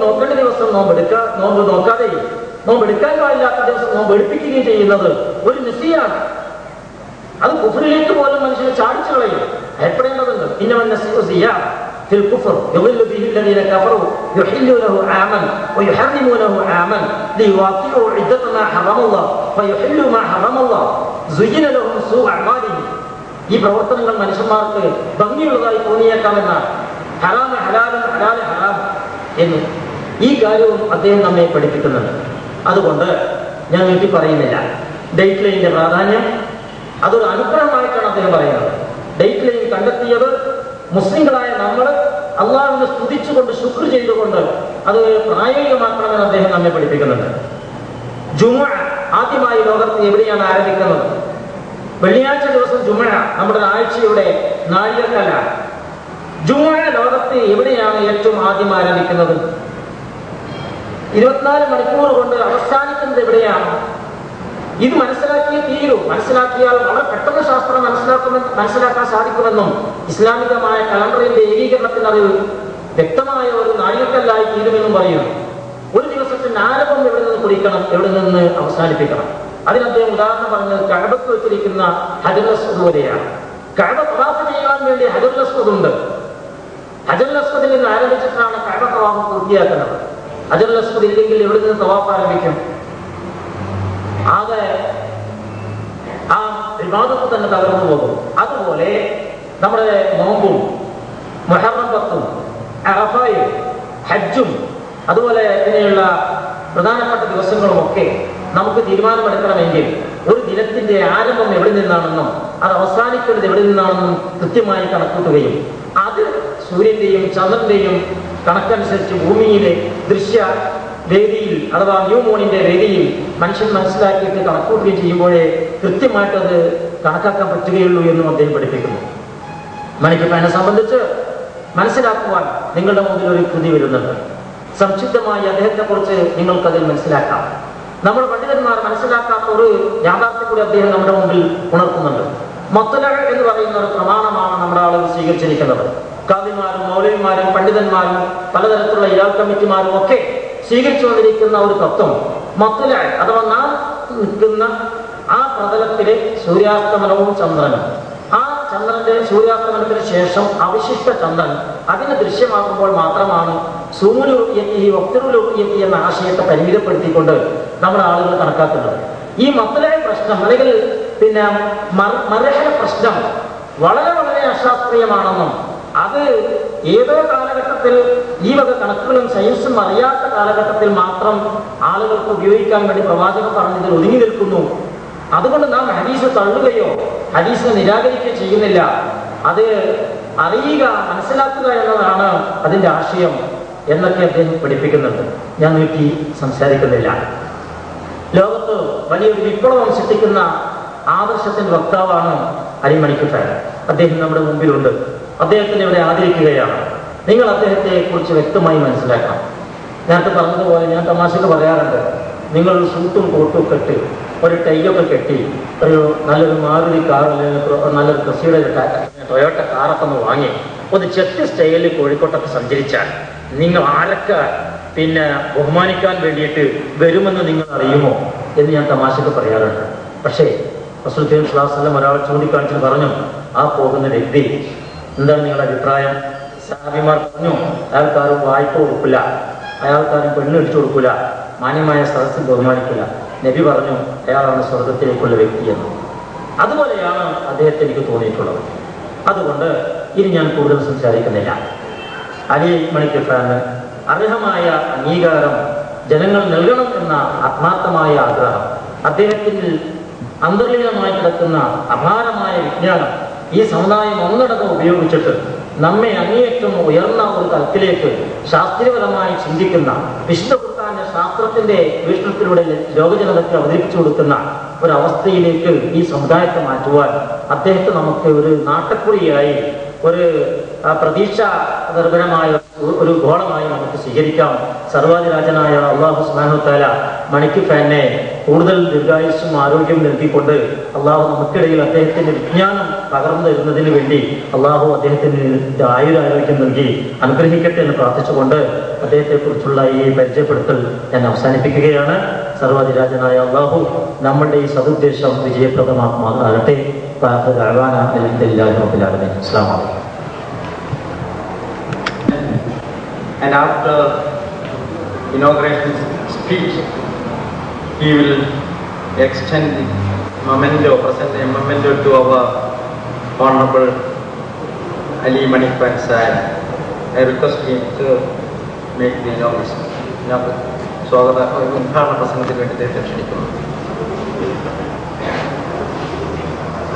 നോക്കേണ്ട ദിവസം നോമ്പ് നോക്കാതെയും നോമ്പ് എടുക്കാൻ പാടില്ലാത്ത ദിവസം നോമ്പ് എടുപ്പിക്കുകയും ചെയ്യുന്നത് ഒരു നിസ്സിയാണ്. അത് കുഫറിലേക്ക് പോലും മനുഷ്യനെ ചാടിച്ചു കളയും. ഭയപ്പെടേണ്ടതുണ്ട്. ഈ പ്രവർത്തനങ്ങൾ മനുഷ്യന്മാർക്ക് ഭംഗിയുള്ളതായി തോന്നിയേക്കാമെന്നാൽ ഹറാമ് ഹലാലും ഹലാല് ഹറാം എന്ന് ഈ കാര്യവും അദ്ദേഹം നമ്മെ പഠിപ്പിക്കുന്നുണ്ട്. അതുകൊണ്ട് ഞാൻ വീട്ടിൽ പറയുന്നില്ല. ഡേറ്റ് ലൈനിന്റെ പ്രാധാന്യം അതൊരു അനുഗ്രഹമായിട്ടാണ് അദ്ദേഹം പറയുന്നത്. ഡേറ്റ് ലൈൻ കണ്ടെത്തിയത് മുസ്ലിങ്ങളായ നമ്മൾ അള്ളാഹുവിനെ സ്തുതിച്ചുകൊണ്ട് ശുക്ർ ചെയ്തുകൊണ്ട് അത് പ്രായോഗികമാക്കണമെന്ന് അദ്ദേഹം നമ്മെ പഠിപ്പിക്കുന്നുണ്ട്. ജുമുഅ ആദ്യമായി ലോകത്ത് എവിടെയാണ് ആരംഭിക്കുന്നത്? വെള്ളിയാഴ്ച ദിവസം ജുമുഅ നമ്മുടെ ആഴ്ചയുടെ നാഴികക്കല്ലാണ്. ജുമുഅ ലോകത്ത് എവിടെയാണ് ഏറ്റവും ആദ്യം ആരംഭിക്കുന്നത്? 24 മണിക്കൂർ കൊണ്ട് അവസാനിക്കുന്നത് എവിടെയാണ്? ഇത് മനസ്സിലാക്കിയേ തീരൂ. മനസ്സിലാക്കിയാൽ വളരെ പെട്ടെന്ന് ശാസ്ത്രം മനസ്സിലാക്കാൻ സാധിക്കുമെന്നും ഇസ്ലാമികമായ കലണ്ടറിന്റെ ഏകീകരണത്തിന് അത് വ്യക്തമായ ഒരു നാഴികക്കല്ലായി തീരുമെന്നും പറയുന്നു. ഒരു ദിവസത്തിന്റെ ആരംഭം എവിടെ നിന്ന് കുറിക്കണം, എവിടെ നിന്ന് അവസാനിപ്പിക്കണം? അതിന് അദ്ദേഹം ഉദാഹരണം പറഞ്ഞത് കഅബത്ത് വെച്ചിരിക്കുന്ന ഹജറുൽ അസ്വദ് പോലെയാണ്. കഅബ തവാഫ് ചെയ്യാൻ വേണ്ടി ഹജറുൽ അസ്വദ് ഉണ്ട്. ഹജറുൽ അസ്വദിൽ നിന്ന് ആരംഭിച്ചിട്ടാണ് കഅബ തവാഫ് പൂർത്തിയാക്കുന്നത്. ഹജറുൽ അസ്വദ് ഇല്ലെങ്കിൽ എവിടെ നിന്ന് തവാഫ് ആരംഭിക്കും? ആകെ ആ ഇബാദത്ത് തന്നെ തകർന്നു പോകും. അതുപോലെ നമ്മുടെ നോമ്പും മുഹറം 10ഉം അറഫയും ഹജ്ജും അതുപോലെ ഇങ്ങനെയുള്ള പ്രധാനപ്പെട്ട ദിവസങ്ങളുമൊക്കെ നമുക്ക് തീരുമാനമെടുക്കണമെങ്കിൽ ഒരു ദിനത്തിന്റെ ആരംഭം എവിടെ നിന്നാണെന്നും അത് അവസാനിക്കുന്നത് എവിടെ നിന്നാണെന്നും കൃത്യമായി കണക്കൂട്ടുകയും അത് സൂര്യന്റെയും ചന്ദ്രന്റെയും കണക്കനുസരിച്ച് ഭൂമിയിലെ ദൃശ്യ വേദിയിൽ അഥവാ ന്യൂമൂണിന്റെ വേദിയിൽ മനുഷ്യൻ മനസ്സിലാക്കിയിട്ട് കണക്കൂട്ടുകയും ചെയ്യുമ്പോഴേ കൃത്യമായിട്ടത് കണക്കാക്കാൻ പറ്റുകയുള്ളൂ എന്നും അദ്ദേഹം പഠിപ്പിക്കുന്നു. മണിക്കുപ്പാനെ സംബന്ധിച്ച് മനസ്സിലാക്കുവാൻ നിങ്ങളുടെ മുമ്പിൽ ഒരു കൃതി വരുന്നുണ്ട്. സംക്ഷിപ്തമായി അദ്ദേഹത്തെ കുറിച്ച് നിങ്ങൾക്കതിൽ മനസ്സിലാക്കാം. നമ്മുടെ പണ്ഡിതന്മാർ മനസ്സിലാക്കാത്ത ഒരു യാഥാർത്ഥ്യം കൂടി അദ്ദേഹം നമ്മുടെ മുമ്പിൽ ഉണർത്തുന്നുണ്ട്. മത്ലഅ എന്ന് പറയുന്ന ഒരു പ്രമാണമാണ് നമ്മുടെ ആളുകൾ സ്വീകരിച്ചിരിക്കുന്നത്. കാദിമാരും മൗലവിമാരും പണ്ഡിതന്മാരും പലതരത്തിലുള്ള ഇയാൾ കമ്മിറ്റിമാരും ഒക്കെ സ്വീകരിച്ചു വന്നിരിക്കുന്ന ഒരു തത്വം മത്ലഅ അഥവാ നാം നിൽക്കുന്ന ആ പ്രതലത്തിലെ സൂര്യാസ്തമനവും ചന്ദ്രനും, ആ ചന്ദ്രന്റെ സൂര്യാസ്തമനത്തിന് ശേഷം അവശിഷ്ട ചന്ദ്രൻ അതിന് ദൃശ്യമാകുമ്പോൾ മാത്രമാണ് സൂമുൽ റുഅ്യത്തി വഖ്തുൽ റുഅ്യത്തി എന്ന ആശയത്തെ പരിമിതപ്പെടുത്തിക്കൊണ്ട് നമ്മുടെ ആളുകൾ കണക്കാക്കുന്നത്. ഈ മത്ലഅ പ്രശ്നം അല്ലെങ്കിൽ പിന്നെ മർഹല പ്രശ്നം വളരെ വളരെ അശാസ്ത്രീയമാണെന്നും അത് ഏതോ കാലഘട്ടത്തിൽ ഈ വക കണക്കുകളും സയൻസും അറിയാത്ത കാലഘട്ടത്തിൽ മാത്രം ആളുകൾക്ക് ഉപയോഗിക്കാൻ വേണ്ടി പ്രവാചകൻ പറഞ്ഞതിൽ ഒതുങ്ങി നിൽക്കുന്നു. അതുകൊണ്ട് നാം ഹദീസ് തള്ളുകയോ ഹദീസിനെ നിരാകരിക്കുകയോ ചെയ്യുന്നില്ല. അത് അറിയുക, മനസ്സിലാക്കുക എന്നതാണ് അതിൻ്റെ ആശയം എന്നൊക്കെ അദ്ദേഹം പഠിപ്പിക്കുന്നുണ്ട്. ഞാൻ നീട്ടി സംസാരിക്കുന്നില്ല. ലോകത്ത് വലിയൊരു വിപ്ലവം സൃഷ്ടിക്കുന്ന ആദർശത്തിന്റെ വക്താവാണ് അലി മണിക്കുഫാൻ. അദ്ദേഹം നമ്മുടെ മുമ്പിലുണ്ട്. അദ്ദേഹത്തിനെ ഇവിടെ ആദരിക്കുകയാണ്. നിങ്ങൾ അദ്ദേഹത്തെ കുറിച്ച് വ്യക്തമായി മനസ്സിലാക്കണം. നേരത്തെ പറഞ്ഞതുപോലെ ഞാൻ തമാശക്ക് പറയാറുണ്ട്, നിങ്ങൾ ഷൂട്ടും കോട്ടും ഒക്കെ ഇട്ട് ഒരു ടൈയൊക്കെ കെട്ടി ഒരു നല്ലൊരു മാരുതി കാർ അല്ലെങ്കിൽ നല്ലൊരു ക്രിസിയുടെ ടൊയോട്ട കാറൊക്കെ ഒന്ന് വാങ്ങി ഒരു ചെത്ത് സ്റ്റൈലിൽ കോഴിക്കോട്ടൊക്കെ സഞ്ചരിച്ചാൽ നിങ്ങൾ ആരൊക്കെ പിന്നെ ബഹുമാനിക്കാൻ വേണ്ടിയിട്ട് വരുമെന്ന് നിങ്ങൾ അറിയുമോ എന്ന് ഞാൻ തമാശക്ക് പറയാറുണ്ട്. പക്ഷേ റസൂൽ സ്വല്ലല്ലാഹു അലൈഹി വസല്ലം ഒരാൾ ചൂണ്ടിക്കാണിച്ച് പറഞ്ഞു, ആ പോകുന്ന വ്യക്തി എന്താണ് നിങ്ങളുടെ അഭിപ്രായം? സഹാബിമാർ പറഞ്ഞു, അയാൾക്കാരും വായ്പ കൊടുക്കില്ല, അയാൾക്കാരും പെണ്ണടിച്ചു കൊടുക്കില്ല, മാന്യമായ സദസ്സിൽ ബഹുമാനിക്കില്ല. നബി പറഞ്ഞു, അയാളാണ് സ്വർഗത്തിലേക്കുള്ള വ്യക്തി എന്ന്. അതുപോലെയാണ് അദ്ദേഹത്തെ എനിക്ക് തോന്നിയിട്ടുള്ളത്. അതുകൊണ്ട് ഇനി ഞാൻ കൂടുതൽ സംസാരിക്കുന്നില്ല. അലി മണിക്കുഫാന് അർഹമായ അംഗീകാരം ജനങ്ങൾ നൽകണം എന്ന ആത്മാർത്ഥമായ ആഗ്രഹം, അദ്ദേഹത്തിൽ അന്തർലീനമായി കിടക്കുന്ന അപാരമായ വിജ്ഞാനം ഈ സമുദായം ഒന്നടങ്കം ഉപയോഗിച്ചിട്ട് നമ്മെ അങ്ങേയറ്റം ഉയർന്ന ഒരു തലത്തിലേക്ക് ശാസ്ത്രീയപരമായി ചിന്തിക്കുന്ന, വിശുദ്ധ ഖുർആന്റെ ശാസ്ത്രത്തിന്റെ വീക്ഷണത്തിലൂടെ ലോകജനതയ്ക്ക് അവതരിപ്പിച്ചു കൊടുക്കുന്ന ഒരവസ്ഥയിലേക്ക് ഈ സമുദായത്തെ മാറ്റുവാൻ അദ്ദേഹത്തെ നമുക്ക് ഒരു നാട്ടക്കുറിയായി, ഒരു പ്രതീക്ഷ നിർഭരമായ ഒരു ഗോളമായി നമുക്ക് സ്വീകരിക്കാം. സർവാധിരാജനായ അല്ലാഹു സുബ്ഹാനഹു വ തആല മണിക്കുഫാനെ കൂടുതൽ ദീർഘായുസ്സും ആരോഗ്യം നൽകിക്കൊണ്ട് അള്ളാഹു നമുക്കിടയിൽ അദ്ദേഹത്തിന്റെ വിജ്ഞാനം പകർന്നു തരുന്നതിന് വേണ്ടി അള്ളാഹു അദ്ദേഹത്തിന് ആയുരാരോഗ്യം നൽകി അനുഗ്രഹിക്കട്ടെ എന്ന് പ്രാർത്ഥിച്ചുകൊണ്ട് അദ്ദേഹത്തെ കുറിച്ചുള്ള ഈ പരിചയപ്പെടുത്തൽ ഞാൻ അവസാനിപ്പിക്കുകയാണ്. സർവാധിരാജനായ അള്ളാഹു നമ്മളുടെ ഈ സതുദ്ദേശം വിജയപ്രദമാകട്ടെ. And after inauguration speech, he will extend the memento, present a memento to our Honorable Ali Manikfan Sahib. I request him to make the inauguration. സ്വാഗത ഉദ്ഘാടന പ്രസംഗത്തിന് വേണ്ടി അദ്ദേഹത്തെ ക്ഷണിക്കുന്നു.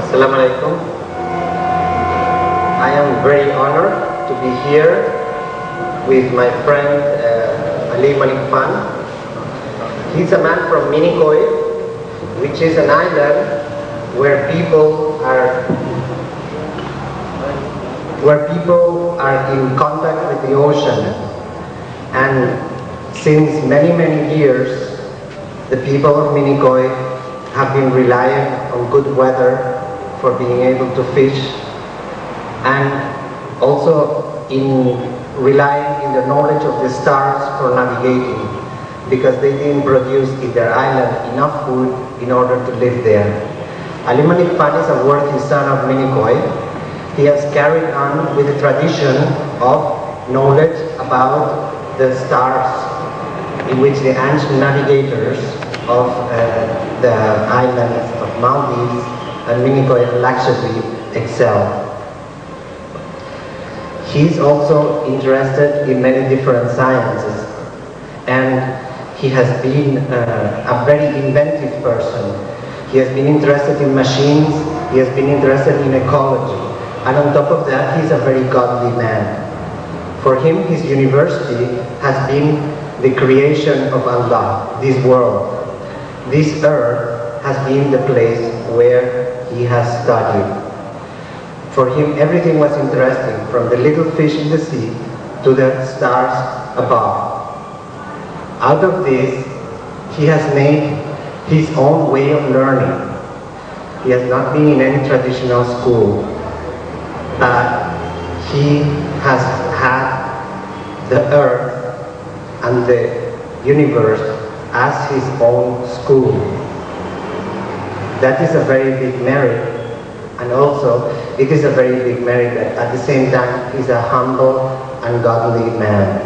Assalamu alaikum. I am very honored to be here with my friend Ali Manikfan. He's a man from Minicoy, which is an island where people are in contact with the ocean. And since many years, the people of Minicoy have been reliant on good weather for being able to fish, and also in relying in the knowledge of the stars for navigating, because they didn't produce in their island enough food in order to live there. Ali Manikfan is a worthy son of Minicoy. He has carried on with the tradition of knowledge about the stars in which the ancient navigators of the islands of Maldives and Minicoy and Lakshadweep excel. He's also interested in many different sciences, and he has been a very inventive person. He has been interested in machines, he has been interested in ecology, and on top of that, he's a very godly man. For him, his university has been the creation of Allah, this world. This earth has been the place where he has studied. For him, everything was interesting, from the little fish in the sea to the stars above. Out of this, he has made his own way of learning. He has not been in any traditional school, but he has had the earth and the universe as his own school. That is a very big merit, and also it is a very big merit that at the same time he's a humble and godly man.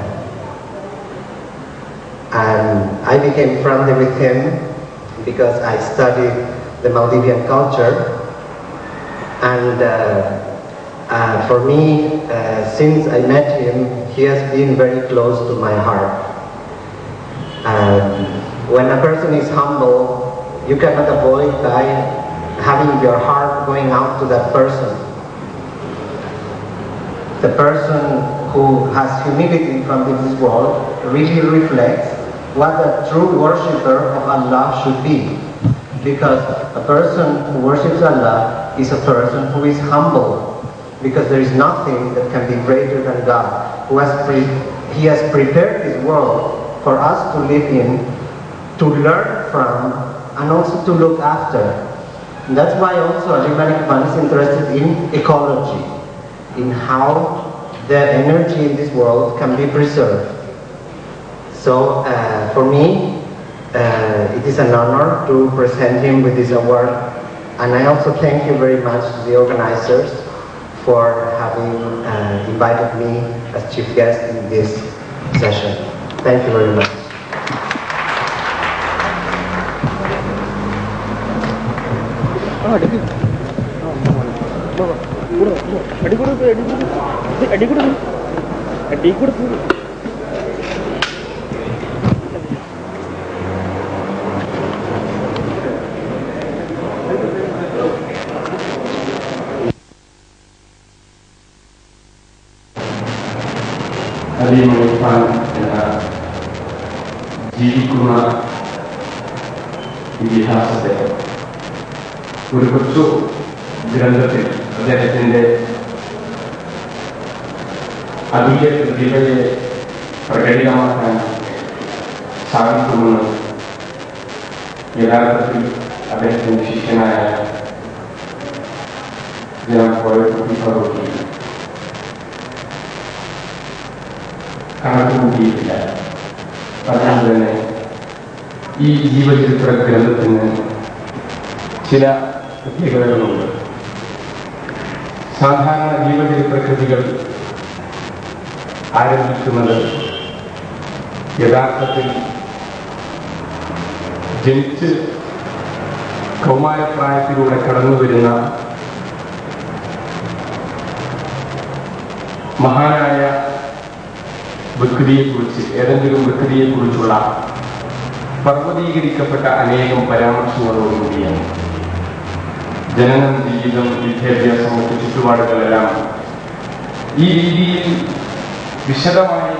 And I became friendly with him because I studied the Maldivian culture. And for me, since I met him, he has been very close to my heart. When a person is humble, you cannot avoid by having your heart going out to that person. The person who has humility from this world really reflects what a true worshipper of Allah should be. Because a person who worships Allah is a person who is humble, because there is nothing that can be greater than God, He has prepared this world for us to live in, to learn from, and also to look after. And that's why also Ali Malikman is interested in ecology, in how the energy in this world can be preserved. So for me, it is an honor to present him with this award, and I also thank you very much to the organizers for having invited me as chief guest in this session. Thank you very much. Ali Malikman എന്ന ജീവിക്കുന്ന ഇതിഹാസത്തെ ഒരു കൊച്ചു ഗ്രന്ഥത്തിൽ അദ്ദേഹത്തിൻ്റെ അതീയ പ്രതിഭയെ പ്രകടിതമാക്കാൻ സാധിക്കുമെന്ന് യഥാർത്ഥത്തിൽ അദ്ദേഹത്തിൻ്റെ ശിഷ്യനായ ഫറൂഖി കണക്കുകൂട്ടിയിട്ടില്ല. അതുകൊണ്ട് തന്നെ ഈ ജീവചരിത്ര ഗ്രന്ഥത്തിന് ചില പ്രത്യേകതകളുണ്ട്. സാധാരണ ജീവചരിത്ര കൃതികൾ ആരംഭിക്കുന്നത് യഥാർത്ഥത്തിൽ ജനിച്ച് കൗമാരപ്രായത്തിലൂടെ കടന്നു വരുന്ന മഹാനായ വ്യക്തിയെക്കുറിച്ച്, ഏതെങ്കിലും വ്യക്തിയെക്കുറിച്ചുള്ള പർവ്വതീകരിക്കപ്പെട്ട അനേകം പരാമർശങ്ങളോടുകൂടിയാണ്. ജനനം, ജീവിതം, വിദ്യാഭ്യാസം, മറ്റു ചുറ്റുപാടുകളെല്ലാം ഈ രീതിയിൽ വിശദമായി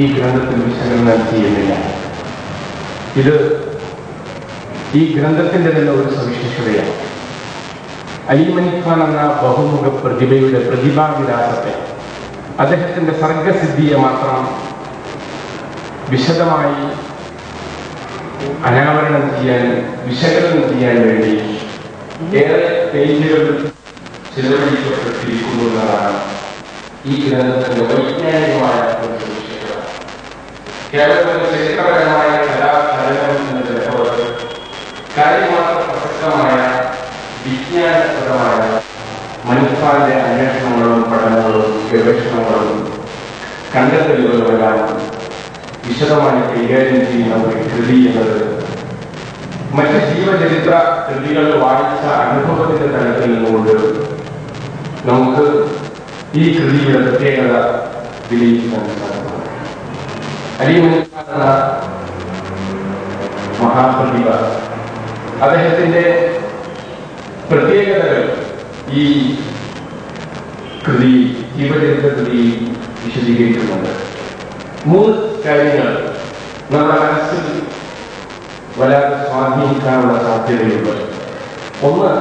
ഈ ഗ്രന്ഥത്തിൽ വിശകലനം ചെയ്യുന്നില്ല. ഇത് ഈ ഗ്രന്ഥത്തിൻ്റെ തന്നെ ഒരു സവിശേഷതയാണ്. അലി മലിക്ഖാൻ എന്ന ബഹുമുഖ പ്രതിഭയുടെ പ്രതിഭാവിലാസത്തെ, അദ്ദേഹത്തിൻ്റെ സർഗസിദ്ധിയെ മാത്രം വിശദമായി അനാവരണം ചെയ്യാൻ, വിശകലനം ചെയ്യാൻ വേണ്ടി ഏറെ പേജുകൾ ചിലവഴിക്കപ്പെട്ടിരിക്കുന്നു എന്നതാണ് ഈ ഗ്രന്ഥത്തിന്റെ വൈജ്ഞാനികമായ ഒരു സവിശേഷത. കേവലം ചരിത്രപരമായ കലാചലനം എന്നതിനപ്പുറത്ത് കാര്യമാത്ര പ്രസക്തമായ വിജ്ഞാനപ്രദമായ മനുഷ്യന്റെ അന്വേഷണങ്ങളും പഠനങ്ങളും ഗവേഷണങ്ങളും കണ്ടെത്തലുകളുമെല്ലാം വിശദമായി കൈകാര്യം ചെയ്യുന്ന ഒരു കൃതി എന്നത് മറ്റ് ജീവചരിത്ര കൃതികൾ വായിച്ച അനുഭവത്തിന്റെ തലത്തിൽ നിന്നുകൊണ്ട് നമുക്ക് ഈ കൃതിയുടെ പ്രത്യേകത വിലയിരുത്താൻ സാധിക്കും. അലി മലിക്ഖാൻ എന്ന മഹാപ്രതിഭ, അദ്ദേഹത്തിന്റെ പ്രത്യേകതകൾ ഈ കൃതി, ജീവചരിത്ര കൃതി വിശദീകരിക്കുന്നുണ്ട്. 3 കാര്യങ്ങൾ നമ്മുടെ മനസ്സിൽ വല്ലാതെ സ്വാധീനിക്കാനുള്ള സാധ്യതയുണ്ട്. ഒന്ന്,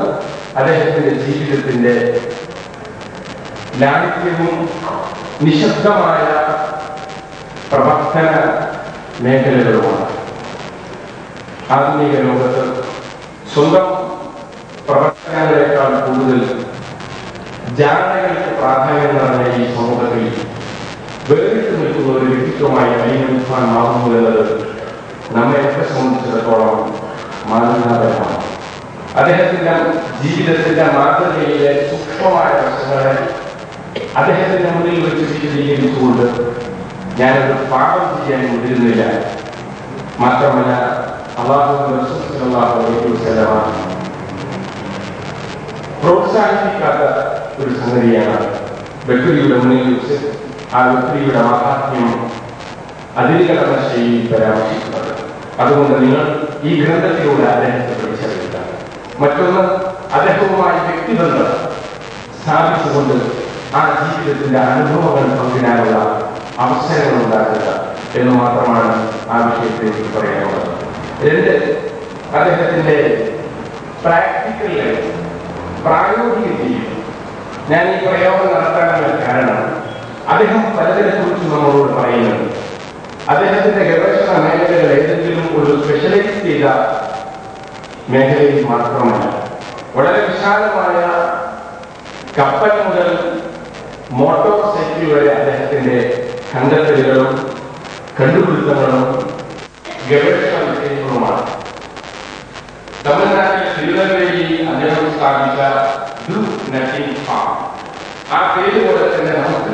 അദ്ദേഹത്തിന്റെ ജീവിതത്തിന്റെ ലാളിത്യവും നിശബ്ദമായ പ്രവർത്തന മേഖലകളുമാണ്. ആധുനിക ലോകത്ത് സ്വന്തം പ്രവർത്തനങ്ങളെക്കാൾ കൂടുതൽ ജാനകൾക്ക് പ്രാധാന്യം നിറഞ്ഞ ഈ സമൂഹത്തിൽ വേറിട്ട് നിൽക്കുന്ന ഒരു വ്യക്തിത്വമായി അലി മലിക്ഖാൻ മാറുന്നു എന്നത് നമ്മെയൊക്കെ സംബന്ധിച്ചിടത്തോളം മാതൃകാപരമാണ്. അദ്ദേഹത്തിന്റെ ജീവിതത്തിന്റെ മാതൃകയിലെ സൂക്ഷ്മമായ വശങ്ങളെ അദ്ദേഹത്തിന്റെ മുന്നിൽ വെച്ച് വിശദീകരിച്ചുകൊണ്ട് ഞാനത് പാഠം ചെയ്യാൻ മുതിരുന്നില്ല. മാത്രമല്ല അല്ലാഹുവിന്റെ റസൂൽ സല്ലല്ലാഹു അലൈഹി വസല്ലം പ്രോത്സാഹിപ്പിക്കാത്ത ഒരു സംഗതിയാണ് വ്യക്തിയുടെ മുന്നിൽ വെച്ച് ആ വ്യക്തിയുടെ മഹാത്മ്യം അതിൽ കടന്ന ശൈലിയിൽ പരാമർശിക്കുന്നത്. അതുകൊണ്ട് നിങ്ങൾ ഈ ഗ്രന്ഥത്തിലൂടെ അദ്ദേഹത്തെ പഠിച്ചറിയുക. മറ്റൊന്ന്, അദ്ദേഹവുമായി വ്യക്തിബന്ധം സ്ഥാപിച്ചുകൊണ്ട് ആ ജീവിതത്തിന്റെ അനുഭവങ്ങൾ പങ്കിടാനുള്ള അവസരങ്ങൾ ഉണ്ടാക്കുക എന്ന് മാത്രമാണ് ആ വിഷയത്തിൽ പറയാനുള്ളത്. രണ്ട്, അദ്ദേഹത്തിന്റെ പ്രാക്ടിക്കൽ പ്രായോഗിക ജീവിതം. ഞാൻ ഈ പ്രയോഗം നടത്താനുള്ള കാരണം അദ്ദേഹം പലതിനെ കുറിച്ച് നമ്മളോട് പറയുന്നുണ്ട്. അദ്ദേഹത്തിന്റെ ഗവേഷണ മേഖലകൾ ഏതെങ്കിലും ഒരു സ്പെഷ്യലൈസ് ചെയ്ത മേഖലയിൽ മാത്രമല്ല, വളരെ വിശാലമായ കപ്പൽ മുതൽ മോട്ടോർ സൈക്കിൾ വരെ അദ്ദേഹത്തിന്റെ കണ്ടെത്തലുകളും കണ്ടുപിടുത്തങ്ങളും ഗവേഷണ വിഷയങ്ങളുമാണ്. തമിഴ്നാട്ടിൽ തിരുനെൽവേലിയിൽ അദ്ദേഹം സ്ഥാപിച്ച ആ പേര് പോലെ തന്നെ നമുക്ക്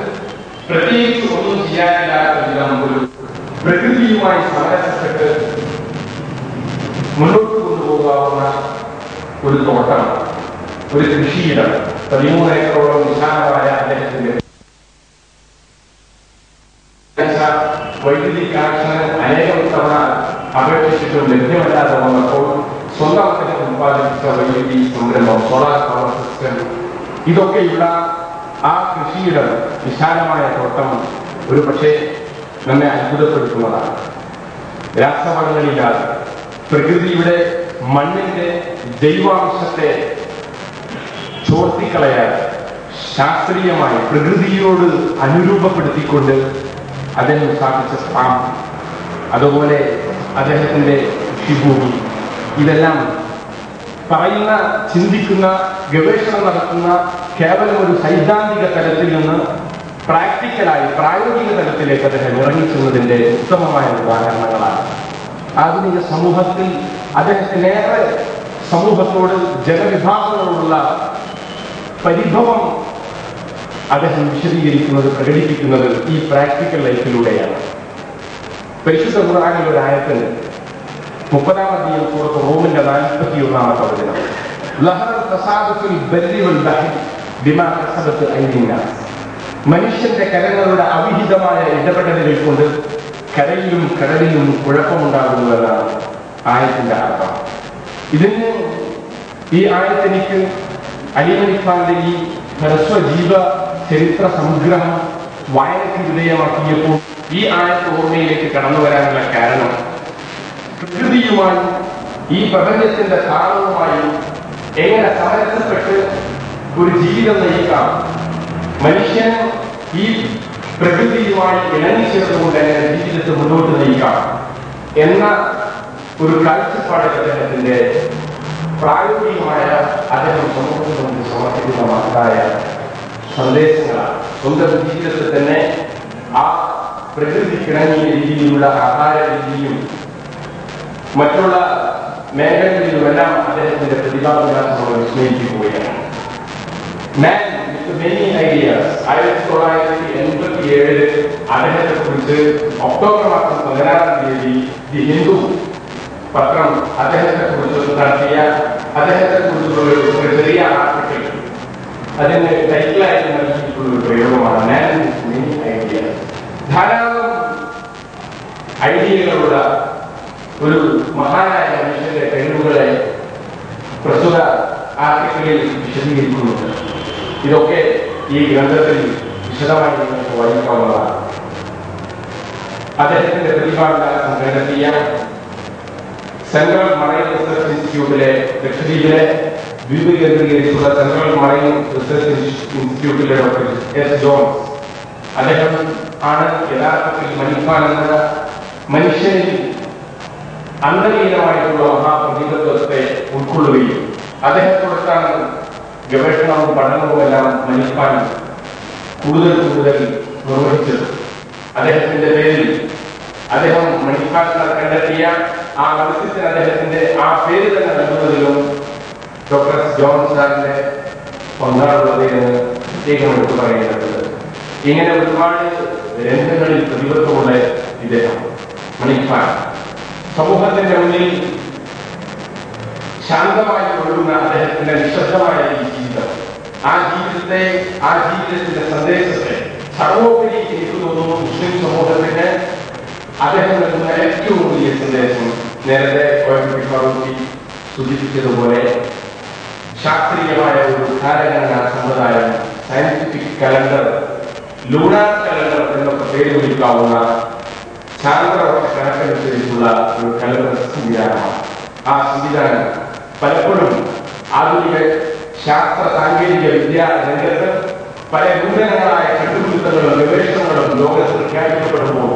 പ്രത്യേകിച്ച് ഒന്നും ചെയ്യാനില്ലാത്ത വിധം ഒരു പ്രകൃതിയുമായി സമരസപ്പെട്ട് മുന്നോട്ട് കൊണ്ടുപോകാവുന്ന ഒരു തോട്ടം, ഒരു കൃഷിയിടം, 13 ഏക്കറോളം വിശാലമായ അദ്ദേഹത്തിന്റെ വൈദ്യുതി കണക്ഷന് അനേകം തവണ അപേക്ഷിച്ചിട്ടും ലഭ്യമല്ലാതെ വന്നപ്പോൾ സ്വന്തം അദ്ദേഹം ഉത്പാദിപ്പിച്ച വൈദ്യുതി സംരംഭം, സോളാർ പവർ സിസ്റ്റം, ഇതൊക്കെയുള്ള ആ കൃഷിയിടം, വിശാലമായ തോട്ടം ഒരു പക്ഷേ നമ്മെ അത്ഭുതപ്പെടുത്തുന്നതാണ്. രാസവളങ്ങളില്ലാതെ പ്രകൃതിയുടെ മണ്ണിന്റെ ജൈവാംശത്തെ ചോർത്തിക്കളയാതെ ശാസ്ത്രീയമായി പ്രകൃതിയോട് അനുരൂപപ്പെടുത്തിക്കൊണ്ട് അദ്ദേഹം സ്ഥാപിച്ച ഫാം, അതുപോലെ അദ്ദേഹത്തിന്റെ കൃഷിഭൂമി, ഇതെല്ലാം പറയുന്ന, ചിന്തിക്കുന്ന, ഗവേഷണം നടത്തുന്ന കേവലം ഒരു സൈദ്ധാന്തിക തലത്തിൽ നിന്ന് പ്രാക്ടിക്കലായി പ്രായോഗിക തലത്തിലേക്ക് അദ്ദേഹം ഇറങ്ങിച്ചെന്നതിന്റെ ഉത്തമമായ ഉദാഹരണങ്ങളാണ്. ആധുനിക സമൂഹത്തിൽ അദ്ദേഹത്തിനേറെ സമൂഹത്തോട്, ജനവിഭാഗങ്ങളോടുള്ള പരിഭവം അദ്ദേഹം വിശദീകരിക്കുന്നത്, പ്രകടിപ്പിക്കുന്നത് ഈ പ്രാക്ടിക്കൽ ലൈഫിലൂടെയാണ്. പരിശുദ്ധ ഖുർആനിൽ ഒരു ആയത്തിന് 30-ാം അധ്യായം സൂറത്ത് റൂമിന്റെ 41-ാമത്തെ വചനം, ലഹറൽ ഫസാദു ഫിൽ ബർരി വൽ ബഹ്രി ബിമാ കസബത് അയ്ദിന്നാസ്. മനുഷ്യന്റെ കരങ്ങളുടെ അവിഹിതമായ ഇടപെടലുകൾ കൊണ്ട് കരയിലും കടലിലും കുഴപ്പമുണ്ടാകുന്നുവെന്നാണ് ആയത്തിന്റെ അർത്ഥം. ഇതിന് ഈ ആയത്തെനിക്ക് അലിമനിഖാന്റെ ഈ ഹ്രസ്വജീവ ചരിത്ര സംഗ്രഹം വായനയ്ക്ക് വിധേയമാക്കിയപ്പോൾ ഈ ആയത്ത് ഓർമ്മയിലേക്ക് കടന്നു വരാനുള്ള കാരണം, പ്രകൃതിയുമായി, ഈ പ്രപഞ്ചത്തിന്റെ കാരണവുമായി എങ്ങനെ സമരസപ്പെട്ട് ഒരു ജീവിതം നയിക്കാം, മനുഷ്യൻ ഈ പ്രകൃതിയുമായി ഇണങ്ങിച്ചേർന്നുകൊണ്ട് എങ്ങനെ ജീവിതത്തെ മുന്നോട്ട് നയിക്കാം എന്ന ഒരു കാഴ്ചപ്പാട് അദ്ദേഹത്തിന്റെ പ്രായോഗികമായ, അദ്ദേഹം സമൂഹത്തിന് മുന്നിൽ സമർപ്പിക്കുന്ന മഹത്തായ സന്ദേശങ്ങളാണ്. സ്വന്തം ജീവിതത്തിൽ തന്നെ ആ പ്രകൃതിക്കിണങ്ങിയ രീതിയിലുള്ള ആഹാര രീതിയും മറ്റുള്ള മേഖലകളിലുമെല്ലാം അദ്ദേഹത്തിന്റെ പ്രതിഭാവികാസം വിസ്മയിക്കുകയാണ്. മാൻ വിത്ത് മെനി ഐഡിയാസ് 1987 അദ്ദേഹത്തെ കുറിച്ച് ഒക്ടോബർ മാസം 16-ാം തീയതി ദി ഹിന്ദു പത്രം അദ്ദേഹത്തെ കുറിച്ച് നടത്തിയ, അദ്ദേഹത്തെ കുറിച്ചുള്ള ഒരു ചെറിയ ആർട്ടിക്കിൾ, അതിന് ടൈറ്റിലായിട്ട് നൽകിയിട്ടുള്ള ഒരു പ്രയോഗമാണ് മാൻ വിത്ത് മെനി ഐഡിയാസ്. ധാരാളം ഐഡിയകളുള്ള ഒരു മഹാനായ മനുഷ്യന്റെ കഴിവുകളെ പ്രസ്തുത ആർട്ടിക്കിളിൽ വിശദീകരിക്കുന്നുണ്ട്. ഇതൊക്കെ ഈ ഗ്രന്ഥത്തിൽ വിശദമായി നിങ്ങൾക്ക് വായിക്കാവുന്നതാണ്. അദ്ദേഹത്തിന്റെ പ്രതിഭാവികാസം കണ്ടെത്തിയ സെൻട്രൽ മറൈൻ റിസർച്ച് ഇൻസ്റ്റിറ്റ്യൂട്ടിലെ, ലക്ഷദ്വീപിലെ ദ്വീപ് കേന്ദ്രീകരിച്ചുള്ള സെൻട്രൽ മറൈൻ റിസർച്ച് ഇൻസ്റ്റിറ്റ്യൂട്ടിലെ ഡോക്ടർ എസ് ജോൺസ്, അദ്ദേഹം ആണ് യഥാർത്ഥത്തിൽ മനിഖാൻ എന്ന മനുഷ്യനിൽ അന്തരീനമായിട്ടുള്ള മഹാപ്രതീകത്വത്തെ ഉൾക്കൊള്ളുകയും അദ്ദേഹത്തോടൊത്താണ് ഗവേഷണവും പഠനവും എല്ലാം മനിഖാൻ കൂടുതൽ നിർവഹിച്ചത്. അദ്ദേഹത്തിന്റെ പേരിൽ അദ്ദേഹം മനിഖാൻ കണ്ടെത്തിയ ആ മത്സ്യത്തിന് അദ്ദേഹത്തിന്റെ ആ പേര് തന്നെ നൽകുന്നതിലും ഡോക്ടർ ജോൺ സാറിന്റെ പങ്കാളുള്ളത് എന്ന് പ്രത്യേകം എടുത്തു പറയേണ്ടതുണ്ട്. ഇങ്ങനെ ഒരുപാട് രംഗങ്ങളിൽ പ്രതിബദ്ധമുള്ള ഇദ്ദേഹം മനിഖാൻ സമൂഹത്തിന്റെ മുന്നിൽ ശാന്തമായി ഒഴുകുന്ന അദ്ദേഹത്തിന്റെ നിശബ്ദമായ ഈ ജീവിതം, ആ ജീവിതത്തിന്റെ സന്ദേശത്തെ സർവോപരി എനിക്ക് തോന്നുന്നു മുസ്ലിം സമൂഹത്തിന് അദ്ദേഹം നൽകുന്ന ഏറ്റവും വലിയ സന്ദേശം നേരത്തെ ഫറൂഖി സൂചിപ്പിച്ചതുപോലെ ശാസ്ത്രീയമായ ഒരു കാലഗണനാ സമ്പ്രദായം, സയന്റിഫിക് കലണ്ടർ, ലൂണാർ കലണ്ടർ എന്നൊക്കെ പേര് വിളിക്കാവുന്ന ചാന്ദ്രവർഷ കണക്കനുസരിച്ചുള്ള ഒരു കലണ്ടർ സംവിധാനമാണ്. ആ സംവിധാനം പലപ്പോഴും ആധുനിക ശാസ്ത്ര സാങ്കേതിക വിദ്യാ രംഗത്ത് പല നൂതനങ്ങളായ കണ്ടുപിടുത്തങ്ങളും ഗവേഷണങ്ങളും ലോകത്ത് പ്രഖ്യാപിക്കപ്പെടുമ്പോൾ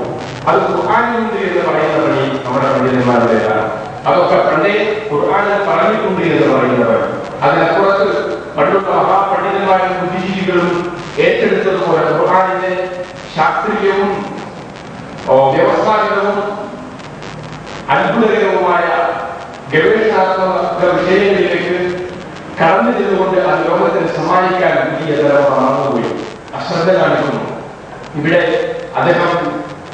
അത് ഖുർആനിലുണ്ട് എന്ന് പറയുന്ന പണി നമ്മുടെ പണ്ഡിതന്മാരുടേതാണ്. അതൊക്കെ പണ്ടേ ഖുർആനിൽ പറഞ്ഞിട്ടുണ്ട് എന്ന് പറയുന്നവർ, അതിനപ്പുറത്ത് പണ്ടുള്ള മഹാപണ്ഡിതന്മാരും ബുദ്ധിജീവികളും ഏറ്റെടുത്തതുപോലെ ഖുർആനിന്റെ ശാസ്ത്രീയവും വ്യവസ്ഥാപിതവും അത്ഭുതകരവുമായ ഗവേഷണാത്മക വിഷയങ്ങളിലേക്ക് കടന്നു ചെന്നുകൊണ്ട് അത് ലോകത്തിന് സമ്മാനിക്കാൻ പുതിയ തലമുറ മറന്നുപോയി അശ്രദ്ധ കാണിക്കുന്നു. ഇവിടെ അദ്ദേഹം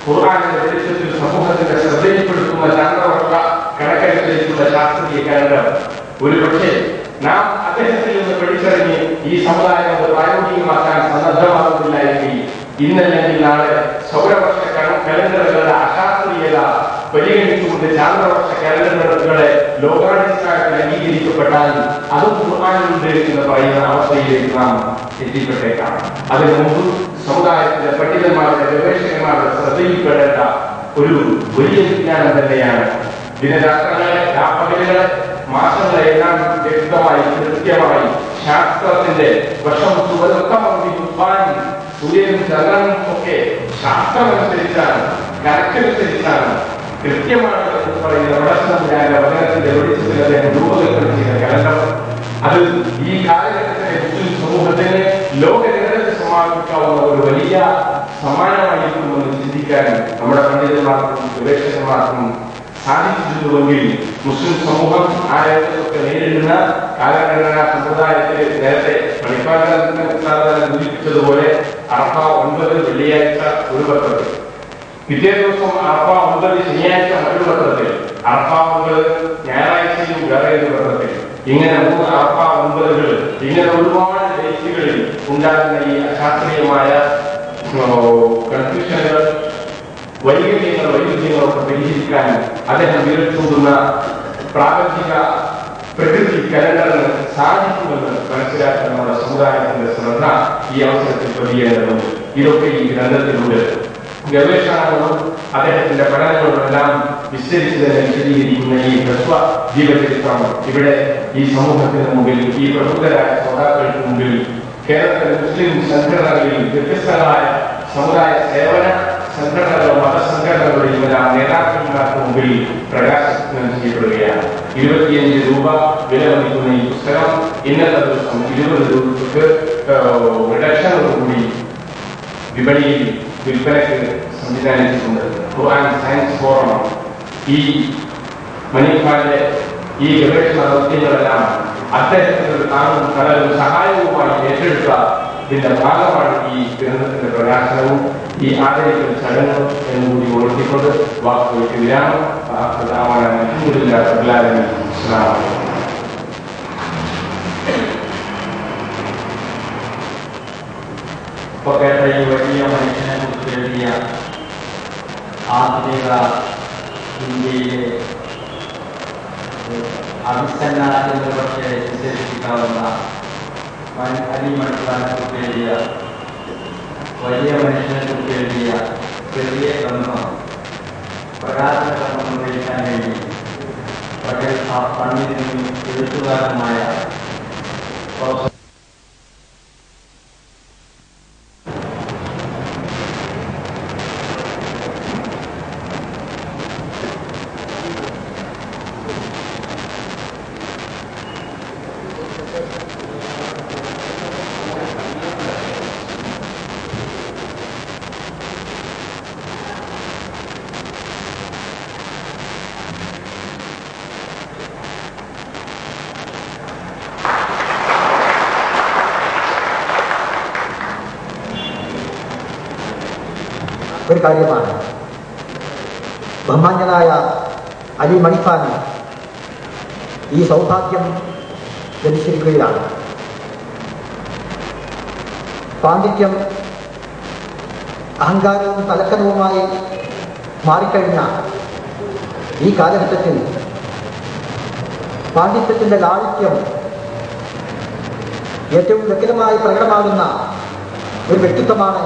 ഖുർആനിന്റെ വെളിച്ചത്തിൽ സമൂഹത്തിന്റെ ശ്രദ്ധയിൽപ്പെടുത്തുന്ന ചാന്ദ്രവർഷ കണക്കനുസരിച്ചുള്ള ശാസ്ത്രീയ കലണ്ടർ ഒരുപക്ഷെ നാം അദ്ദേഹത്തിൽ നിന്ന് പഠിച്ചിറങ്ങി ഈ സമുദായം അത് പ്രായോഗികമാക്കാൻ സന്നദ്ധമാകുന്നില്ല എങ്കിൽ ഇന്നല്ലെങ്കിൽ നാളെ സൗരവർഷ കലണ്ടറുകളുടെ അശാസ്ത്രീയത പരിഗണിച്ചുകൊണ്ട് ചാന്ദ്രവർഷ കലണ്ടറുകളെ ലോകാടിസ്ഥാനത്തിൽ അംഗീകരിക്കപ്പെട്ടാൽ അതും ഖുർആനിലുണ്ട് എന്ന് പറയുന്ന അവസ്ഥയിലേക്ക് നാം എത്തിപ്പെട്ടേക്കാം. അതിന് മുമ്പ് സമുദായത്തിലെ പണ്ഡിതന്മാരുടെ ഗവേഷകന്മാരുടെ ശ്രദ്ധയിൽപ്പെടേണ്ട ഒരു വലിയ വിജ്ഞാനം തന്നെയാണ് ദിനരാത്രങ്ങളെ, രാപ്പകലുകളെ, മാസങ്ങളെ എല്ലാം വ്യക്തമായി കൃത്യമായി ശാസ്ത്രത്തിന്റെ വർഷം സൂര്യനും ചന്ദ്രനും ഒക്കെ ശാസ്ത്രമനുസരിച്ചാണ്, കണക്കനുസരിച്ചാണ്, കൃത്യമാണ് എന്ന് പറയുന്ന വടസംവിധാന വചനത്തിന്റെ വെളിച്ചത്തിൽ അദ്ദേഹം രൂപകൽപ്പന ചെയ്ത കലണ്ടർ അത് ഈ കാലഘട്ടത്തിലെ മുസ്ലിം സമൂഹത്തിന് ലോകജനതയ്ക്ക് സമാപിക്കാവുന്ന ഒരു വലിയ സമ്മാനമായിരിക്കുമെന്ന് ചിന്തിക്കാൻ നമ്മുടെ പണ്ഡിതന്മാർക്കും ഗവേഷകന്മാർക്കും സാധിച്ചിട്ടുണ്ടെങ്കിൽ മുസ്ലിം സമൂഹം ആ രംഗത്തൊക്കെ നേരിടുന്ന കാലഘടനാ സമ്പ്രദായത്തിൽ നേരത്തെ പണിപ്പാക്കാൻ സൂചിപ്പിച്ചതുപോലെ അറഫ 9 വെള്ളിയാഴ്ച ഒരു പത്രത്തിൽ, പിറ്റേ ദിവസം അറഫ 9 ശനിയാഴ്ച മറ്റൊരു പത്രത്തിൽ, അറഫ 9 ഞായറാഴ്ചയും വേറെ ഒരു പത്രത്തിൽ, ഇങ്ങനെ 3 അറഫ 9 ഇങ്ങനെ ഒരുപാട് ഡേറ്റുകളിൽ ഉണ്ടാകുന്ന ഈ അശാസ്ത്രീയമായ കൺഫ്യൂഷനുകൾ, വൈവിധ്യങ്ങളൊക്കെ പരിഹരിക്കാൻ അദ്ദേഹം വിരൽച്ചൂടുന്ന പ്രാപഞ്ചിക പ്രകൃതി കലണ്ടറിന് സാധിക്കുമെന്ന് മനസ്സിലാക്കാൻ നമ്മുടെ സമുദായത്തിന്റെ ശ്രദ്ധ ഈ അവസരത്തിൽ പതിയേണ്ടതുണ്ട്. ഇതൊക്കെ ഈ ഗ്രന്ഥത്തിലൂടെ ഗവേഷണങ്ങളും അദ്ദേഹത്തിന്റെ പഠനങ്ങളും എല്ലാം വിസ്തരിച്ച് തന്നെ വിശദീകരിക്കുന്ന ഈ ഹ്രസ്വ ജീവചരിത്രം ഇവിടെ ഈ സമൂഹത്തിന് മുമ്പിൽ, ഈ പ്രമുഖരായ ശ്രോതാക്കൾക്ക് മുമ്പിൽ, കേരളത്തിലെ മുസ്ലിം സംഘടനകളിൽ വ്യത്യസ്തങ്ങളായ സമുദായ സേവന സംഘടനകളും മതസംഘടനകളുടെ ഇവരാ നേതാക്കന്മാർക്ക് മുമ്പിൽ പ്രകാശനം ചെയ്യപ്പെടുകയാണ്. 25 രൂപ വില വഹിക്കുന്ന ഈ പുസ്തകം ഇന്നത്തെ ദിവസം 20 രൂപയ്ക്ക് റിഡക്ഷനോടുകൂടി വിപണിയിൽ വിൽപ്പനയ്ക്ക് സംവിധാനിച്ചിട്ടുണ്ട്. ഖുർആൻ സയൻസ് ഫോറം ഈ മണിപ്പാലിന്റെ ഈ ഗവേഷണ ദൗത്യങ്ങളെല്ലാം അദ്ദേഹത്തിന് ഒരു താങ്ങും കടലും സഹായവുമായി ഏറ്റെടുത്ത ഇതിന്റെ ഭാഗമാണ് ഈ ഗ്രന്ഥത്തിന്റെ പ്രകാശനവും ഈ ആദരിക്കൽ ചടങ്ങും എന്നുകൂടി ഉണർത്തിക്കൊണ്ട് വാക്കുകൾക്ക് വിരാമം. ഈ വലിയ മനുഷ്യനെ കുറിച്ച് എഴുതിയ ആധുനിക ഇന്ത്യയിലെ അഭിസന്ന എന്ന് പക്ഷേ വിശേഷിപ്പിക്കാവുന്ന അരിമണിപ്പാനെ കുറിച്ച് എഴുതിയ വലിയ മനുഷ്യനെ കുറിച്ച് എഴുതിയ ചെറിയ ഗ്രന്ഥം പ്രകാശന കർമ്മം നിർവഹിക്കാൻ വേണ്ടി പണ്ഡിതനും എഴുത്തുകാരനുമായ പ്രൊഫസർ ഒരു കാര്യമാണ്. ബഹുമാന്യനായ അലി മണിഫാന് ഈ സൗഭാഗ്യം ലഭിച്ചിരിക്കുകയാണ്. പാണ്ഡിത്യം അഹങ്കാരവും തലക്കനവുമായി മാറിക്കഴിഞ്ഞ ഈ കാലഘട്ടത്തിൽ പാണ്ഡിത്യത്തിൻ്റെ ലാളിത്യം ഏറ്റവും വ്യക്തമായി പ്രകടമാകുന്ന ഒരു വ്യക്തിത്വമാണ്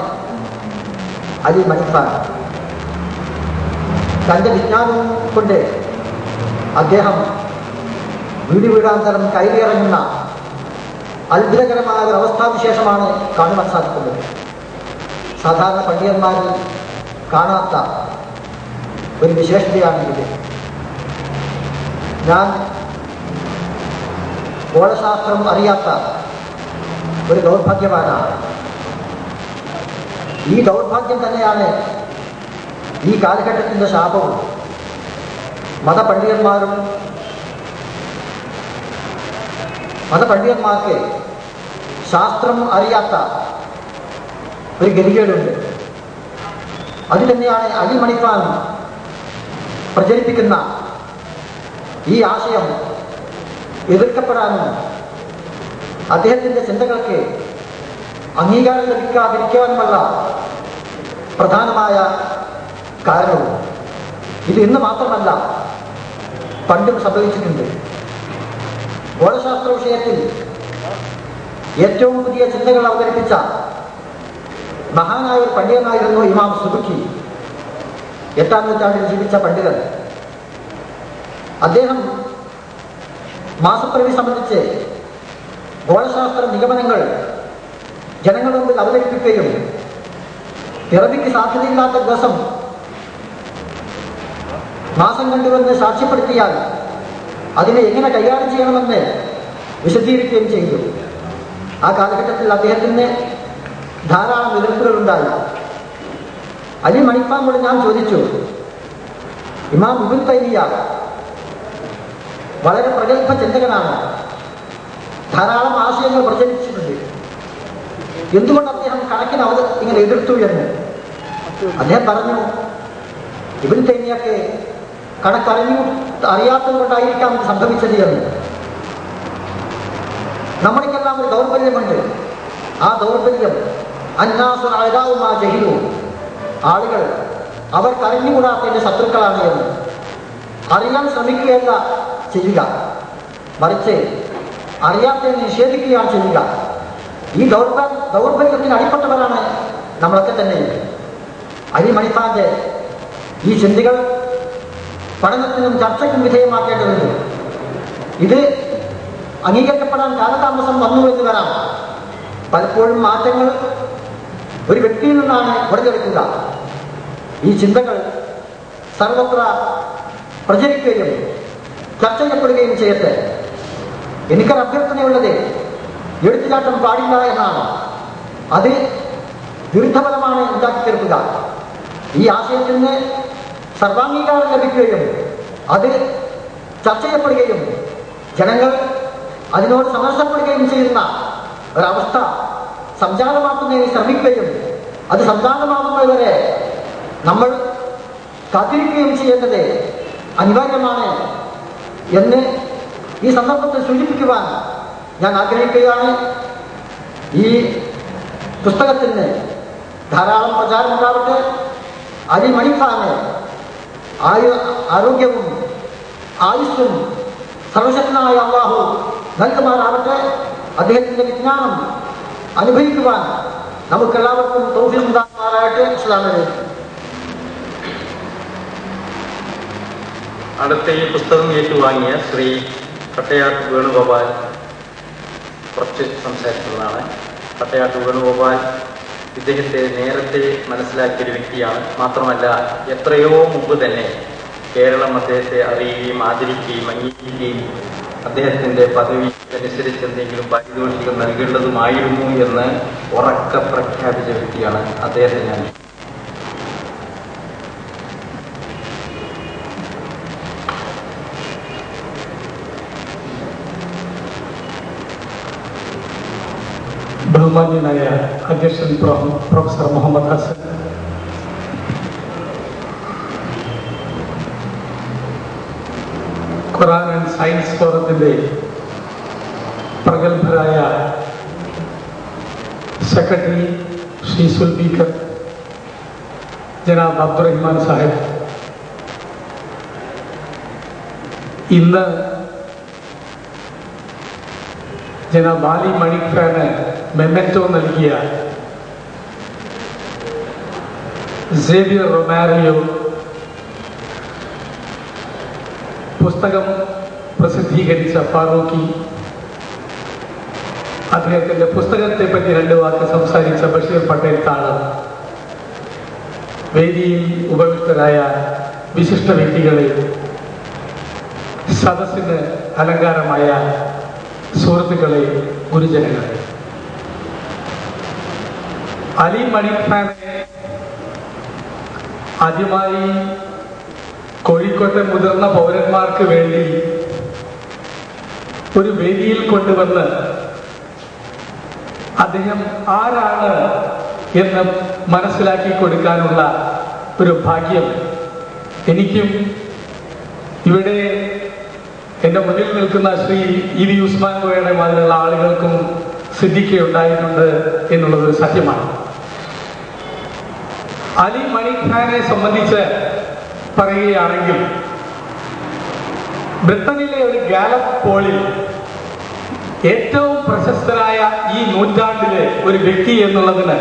അലി മണിഫാൻ. തൻ്റെ വിജ്ഞാനവും കൊണ്ട് അദ്ദേഹം വീടാന്തരം കയറിയിറങ്ങുന്ന അത്ഭുതകരമായ ഒരു അവസ്ഥാവിശേഷമാണ് കാണുവാൻ സാധിക്കുന്നത്. സാധാരണ പണ്ഡിതന്മാരിൽ കാണാത്ത ഒരു വിശേഷതയാണ് ഇത്. ഞാൻ ഗോളശാസ്ത്രം അറിയാത്ത ഒരു ദൗർഭാഗ്യവാനാണ്. ഈ ദൗർഭാഗ്യം തന്നെയാണ് ഈ കാലഘട്ടത്തിൻ്റെ ശാപവും. മതപണ്ഡിതന്മാർക്ക് ശാസ്ത്രം അറിയാത്ത ഒരു ഗതികേടുണ്ട്. അത് തന്നെയാണ് അലി മണിഫാൻ പ്രചരിപ്പിക്കുന്ന ഈ ആശയം എതിർക്കപ്പെടാനും അദ്ദേഹത്തിൻ്റെ ചിന്തകൾക്ക് അംഗീകാരം ലഭിക്കാതിരിക്കാനുമുള്ള പ്രധാനമായ കാരണവും. ഇത് ഇന്ന് മാത്രമല്ല, പണ്ടും സംഭവിച്ചിട്ടുണ്ട്. ഗോളശാസ്ത്ര വിഷയത്തിൽ ഏറ്റവും പുതിയ ചിന്തകൾ അവതരിപ്പിച്ച മഹാനായ ഒരു പണ്ഡിതനായിരുന്നു ഇമാം സുബുക്കി. 8-ാം നൂറ്റാണ്ടിൽ ജീവിച്ച പണ്ഡിതൻ. അദ്ദേഹം മാസപ്പിറവി സംബന്ധിച്ച് ഗോളശാസ്ത്ര നിഗമനങ്ങൾ ജനങ്ങളുടെ മുമ്പിൽ അവതരിപ്പിക്കുകയും പിറവിക്ക് സാധ്യതയില്ലാത്ത ദിവസം മാസം കണ്ടുവന്ന് സാക്ഷ്യപ്പെടുത്തിയാൽ അതിനെ എങ്ങനെ കൈകാര്യം ചെയ്യണമെന്ന് വിശദീകരിക്കുകയും ചെയ്തു. ആ കാലഘട്ടത്തിൽ അദ്ദേഹത്തിന് ധാരാളം എതിർപ്പുകളുണ്ടായി. അലി മണിഫാനോട് ഞാൻ ചോദിച്ചു, ഇമാം ഇബ്നു തൈമിയ്യ വളരെ പ്രഗത്ഭ ചിന്തകനാണ്, ധാരാളം ആശയങ്ങൾ പ്രചരിച്ചിട്ടുണ്ട്, എന്തുകൊണ്ട് അദ്ദേഹം കണക്കിന് ഇങ്ങനെ എതിർത്തു എന്ന്. അദ്ദേഹം പറഞ്ഞു, ഇബ്നു തൈമിയ്യക്ക് അറിയാത്തത് കൊണ്ടായിരിക്കാം ഇത് സംഭവിച്ചത് എന്ന്. നമ്മൾക്കെല്ലാം ഒരു ദൗർബല്യമുണ്ട്. ആ ദൗർബല്യം അന്നാസു അഴകാവുമാ ജഹിലു, ആളുകൾ അവർക്ക് അറിഞ്ഞുകൂടാത്തതിൻ്റെ ശത്രുക്കളാണ് എന്ന്. അറിയാൻ ശ്രമിക്കുകയല്ല ചെയ്യുക, മറിച്ച് അറിയാത്തതിനെ നിഷേധിക്കുകയാണ് ചെയ്യുക. ഈ ദൗർബല്യത്തിന് അടിപ്പെട്ടവരാണ് നമ്മളൊക്കെ തന്നെ. അലി മണിഫാന്റെ ഈ ചിന്തകൾ പഠനത്തിനും ചർച്ചയ്ക്കും വിധേയമാക്കേണ്ടതുണ്ട്. ഇത് അംഗീകരിക്കപ്പെടാൻ കാലതാമസം വന്നു എന്ന് വരാം. പലപ്പോഴും മാറ്റങ്ങൾ ഒരു വ്യക്തിയിൽ നിന്നാണ് ഉടലെടുക്കുക. ഈ ചിന്തകൾ സർവത്ര പ്രചരിക്കുകയും ചർച്ച ചെയ്യപ്പെടുകയും ചെയ്യട്ടെ. എനിക്കൊരു അഭ്യർത്ഥനയുള്ളത് എടുത്തുചാട്ടം പാടില്ല എന്നാണ്. അത് ദീർഘഫലമാണ് ഉണ്ടാക്കി തീർക്കുക. ഈ ആശയത്തിന് സർവാംഗീകാരം ലഭിക്കുകയും അത് ചർച്ച ചെയ്യപ്പെടുകയും ജനങ്ങൾ അതിനോട് സമരസപ്പെടുകയും ചെയ്യുന്ന ഒരവസ്ഥ സംജാതമാക്കുന്നതിന് ശ്രമിക്കുകയും അത് സംജാതമാകുന്നതുവരെ നമ്മൾ കാത്തിരിക്കുകയും ചെയ്യേണ്ടത് അനിവാര്യമാണ് എന്ന് ഈ സന്ദർഭത്തിൽ സൂചിപ്പിക്കുവാൻ ഞാൻ ആഗ്രഹിക്കുകയാണ്. ഈ പുസ്തകത്തിന് ധാരാളം പ്രചാരമുണ്ടാവട്ടെ. അലി മണിഫാന് ആരോഗ്യവും ആയുസ്സും സർവശക്തനായ അല്ലാഹു നൽകുമാറാവട്ടെ. അദ്ദേഹത്തിന്റെ വിജ്ഞാനം അനുഭവിക്കുവാൻ നമുക്കെല്ലാവർക്കും തൗഫീഖ് ഉണ്ടാകുമാറാകട്ടെ. അസ്സലാമു അലൈക്കും. അടുത്ത ഈ പുസ്തകം ഏറ്റുവാങ്ങിയ ശ്രീ കട്ടയാട്ട് വേണുഗോപാൽ കുറച്ച് സംസാരിക്കുന്നതാണ്. കട്ടയാട്ട് വേണുഗോപാൽ ഇദ്ദേഹത്തെ നേരത്തെ മനസ്സിലാക്കിയൊരു വ്യക്തിയാണ്. മാത്രമല്ല, എത്രയോ മുമ്പ് തന്നെ കേരളം അദ്ദേഹത്തെ അറിയുകയും ആദരിക്കുകയും അംഗീകരിക്കുകയും അദ്ദേഹത്തിൻ്റെ പദവി അനുസരിച്ച് എന്തെങ്കിലും പാരിതോഷികം നൽകേണ്ടതുമായിരുന്നു എന്ന് ഉറക്കെ പ്രഖ്യാപിച്ച വ്യക്തിയാണ് അദ്ദേഹത്തെ ഞാൻ. ബഹുമാന്യനായ അധ്യക്ഷൻ professor Muhammad Hasan, Quran and science ഫോറത്തിൻ്റെ പ്രഗത്ഭരായ സെക്രട്ടറി ശ്രീ സുൽബീക്കർ ജനാബ് അബ്ദുറഹ്മാൻ സാഹിബ്, ഇന്ന് ജനാബ് ആലി മണിക് ഖാന് മെമ്മന്റോ നൽകിയ സേവിയർ റൊമാരിയോ പുസ്തകം പ്രസിദ്ധീകരിച്ച ഫാറൂഖി, അദ്ദേഹത്തിന്റെ പുസ്തകത്തെ പറ്റി 2 വാക്ക് സംസാരിച്ച ബഷീർ പട്ടേൽ താഴ്, വേദിയിൽ ഉപവിഷ്ടരായ വിശിഷ്ട വ്യക്തികളെ, സദസ്സിന് അലങ്കാരമായ സുഹൃത്തുക്കളെ, ഗുരുജനങ്ങളെ, അലി മണിക് ഖാനെ ആദ്യമായി കോഴിക്കോട്ടെ മുതിർന്ന പൗരന്മാർക്ക് വേണ്ടി ഒരു വേദിയിൽ കൊണ്ടുവന്ന് അദ്ദേഹം ആരാണ് എന്ന് മനസ്സിലാക്കി കൊടുക്കാനുള്ള ഒരു ഭാഗ്യം എനിക്കും ഇവിടെ എൻ്റെ മുന്നിൽ നിൽക്കുന്ന ശ്രീ ഇ വി ഉസ്മാൻ കോയയുടെ മാതിരിയുള്ള ആളുകൾക്കും സിദ്ധിക്കുകയുണ്ടായിട്ടുണ്ട് എന്നുള്ളതൊരു സത്യമാണ്. അലി മണിക് ഖാനെ സംബന്ധിച്ച് പറയുകയാണെങ്കിൽ ബ്രിട്ടനിലെ ഒരു ഗാലപ്പ് പോളിൽ ഏറ്റവും പ്രശസ്തനായ ഈ നൂറ്റാണ്ടിലെ ഒരു വ്യക്തി എന്നുള്ളതിന്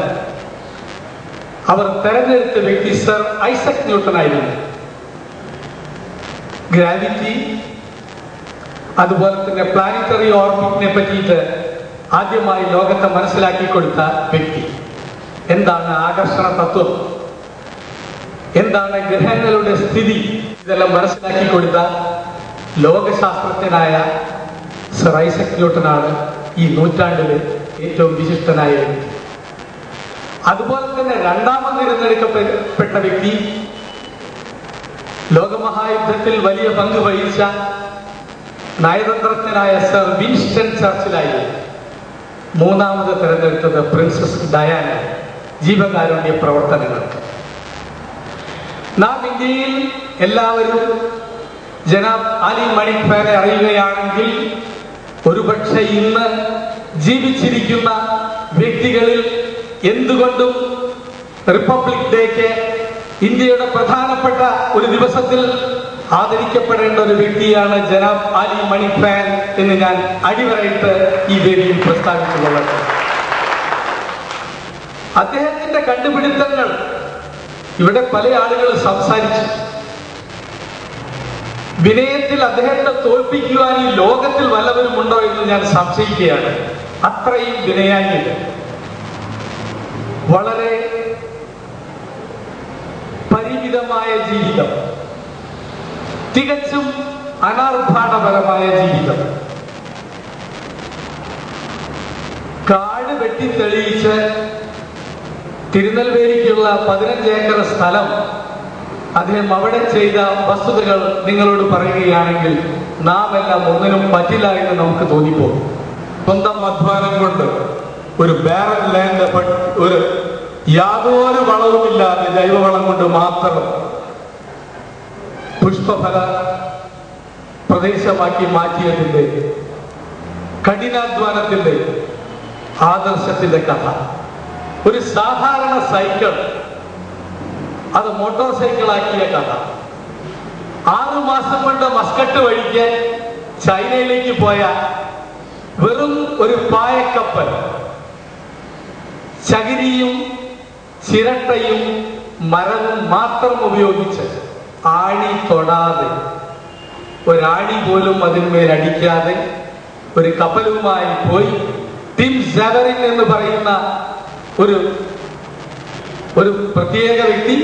അവർ തെരഞ്ഞെടുത്ത വ്യക്തി സർ ഐസക് ന്യൂട്ടൺ ആയിരുന്നു. ഗ്രാവിറ്റി, അതുപോലെ തന്നെ പ്ലാനറ്ററി ഓർബിറ്റിനെ പറ്റിയിട്ട് ആദ്യമായി ലോകത്തെ മനസ്സിലാക്കി കൊടുത്ത വ്യക്തി. എന്താണ് ആകർഷണ തത്വം, എന്താണ് ഗ്രഹങ്ങളുടെ സ്ഥിതി, ഇതെല്ലാം മനസ്സിലാക്കി കൊടുത്ത ലോകശാസ്ത്രജ്ഞനായ സർ ഐസക് ന്യൂട്ടനാണ് ഈ നൂറ്റാണ്ടിലെ ഏറ്റവും വിശിഷ്ടനായ വ്യക്തി. അതുപോലെ തന്നെ രണ്ടാമത് തിരഞ്ഞെടുക്കപ്പെട്ട വ്യക്തി ലോകമഹായുദ്ധത്തിൽ വലിയ പങ്ക് വഹിച്ച നയതന്ത്രജ്ഞനായ സർ വിൻസ്റ്റൺ ചർച്ചിലായിരുന്നു. മൂന്നാമത് തിരഞ്ഞെടുത്തത് പ്രിൻസസ് ഡയാന, ജീവകാരുണ്യ പ്രവർത്തനങ്ങൾക്ക്. നാം ഇന്ത്യയിൽ എല്ലാവരും ജനാബ് ആലി മണിക് ഖാനെ അറിയുകയാണെങ്കിൽ ഒരുപക്ഷെ ഇന്ന് ജീവിച്ചിരിക്കുന്ന വ്യക്തികളിൽ എന്തുകൊണ്ടും റിപ്പബ്ലിക് ഡേക്ക്, ഇന്ത്യയുടെ പ്രധാനപ്പെട്ട ഒരു ദിവസത്തിൽ ആദരിക്കപ്പെടേണ്ട ഒരു വ്യക്തിയാണ് ജനാബ് ആലി മണിക് ഖാൻ എന്ന് ഞാൻ അടിവരയിട്ട് ഈ വേദിയിൽ പ്രസ്താവിച്ചുകൊള്ളട്ടെ. അദ്ദേഹത്തിന്റെ കണ്ടുപിടുത്തങ്ങൾ ഇവിടെ പല ആളുകൾ സംസാരിച്ചു. വിനയത്തിൽ അദ്ദേഹത്തെ തോൽപ്പിക്കുവാൻ ഈ ലോകത്തിൽ വല്ലവരും ഉണ്ടോ എന്ന് ഞാൻ സംശയിക്കുകയാണ്. അത്രയും വിനയാന്യത, വളരെ പരിമിതമായ ജീവിതം, തികച്ചും അനാർഭാടപരമായ ജീവിതം. കാട് വെട്ടിത്തെളിയിച്ച് തിരുനെൽവേലിക്കുള്ള 15 ഏക്കർ സ്ഥലം അദ്ദേഹം അവിടെ ചെയ്ത വസ്തുതകൾ നിങ്ങളോട് പറയുകയാണെങ്കിൽ നാം എല്ലാം ഒന്നിനും പറ്റില്ല എന്ന് നമുക്ക് തോന്നിപ്പോകും. സ്വന്തം അധ്വാനം കൊണ്ട് ഒരു ബാരൻ ലാൻഡ്, ഒരു യാതൊരു വളവുമില്ലാതെ ജൈവവളം കൊണ്ട് മാത്രം പുഷ്പഫല പ്രദേശമാക്കി മാറ്റിയതിന്റെ കഠിനാധ്വാനത്തിന്റെ ആദർശത്തിന്റെ കഥ. ഒരു സാധാരണ സൈക്കിൾ അത് മോട്ടോർ സൈക്കിളാക്കിയ കഥ. 6 മാസം കൊണ്ട് മസ്കറ്റ് വഴിക്ക് ചൈനയിലേക്ക് പോയ വെറും ഒരു പായക്കപ്പൽ, ചകിരിയും ചിരട്ടയും മരവും മാത്രം ഉപയോഗിച്ച്, ആണി തൊടാതെ, ഒരാണി പോലും അതിന്മേൽ അടിക്കാതെ ഒരു കപ്പലുമായി പോയി ടിം സെവറിൻ എന്ന് പറയുന്ന ഒരു പ്രത്യേക വ്യക്തി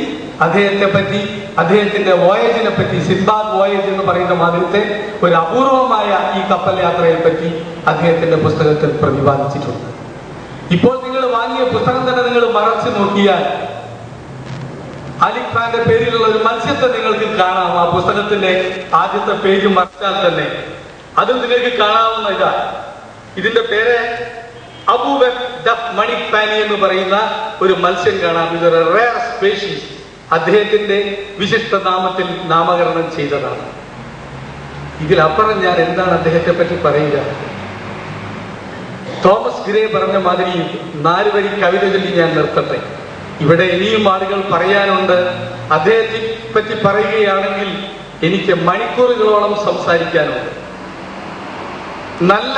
അദ്ദേഹത്തെ പറ്റി, അദ്ദേഹത്തിന്റെ വോയേജിനെ പറ്റി, സിൻബാദ് വോയേജ് എന്ന് പറയുന്ന മാതിരത്തെ ഒരു അപൂർവമായ ഈ കപ്പൽ യാത്രയെ പറ്റി അദ്ദേഹത്തിന്റെ പുസ്തകത്തിൽ പ്രതിപാദിച്ചിട്ടുണ്ട്. ഇപ്പോൾ നിങ്ങൾ വാങ്ങിയ പുസ്തകം തന്നെ നിങ്ങൾ മറച്ചു നോക്കിയാൽ അലി ഖാന്റെ പേരിലുള്ള ഒരു മത്സ്യത്തെ നിങ്ങൾക്ക് കാണാം. ആ പുസ്തകത്തിന്റെ ആദ്യത്തെ പേജ് മറിച്ചാൽ തന്നെ അത് നിങ്ങൾക്ക് കാണാവുന്ന ഇതാ. ഇതിന്റെ പേര് അബൂബക് ദഫ് മണിക് പാനി എന്ന് പറയുന്ന ഒരു മത്സ്യം കാണാം. ഇതൊരു റെയർ സ്പീഷീസ്, അദ്ദേഹത്തിന്റെ വിശിഷ്ട നാമത്തിൽ നാമകരണം ചെയ്തതാണ്. ഇതിലപ്പുറം ഞാൻ എന്താണ് അദ്ദേഹത്തെ പറ്റി പറയുക? തോമസ് ഗ്രേ പറഞ്ഞ മാതിരി 4 വരി കവിത ചൊല്ലി ഞാൻ നിർത്തട്ടെ. ഇവിടെ ഇനിയും ആളുകൾ പറയാനുണ്ട്. അദ്ദേഹത്തെ പറ്റി പറയുകയാണെങ്കിൽ എനിക്ക് മണിക്കൂറുകളോളം സംസാരിക്കാനുണ്ട്. നല്ല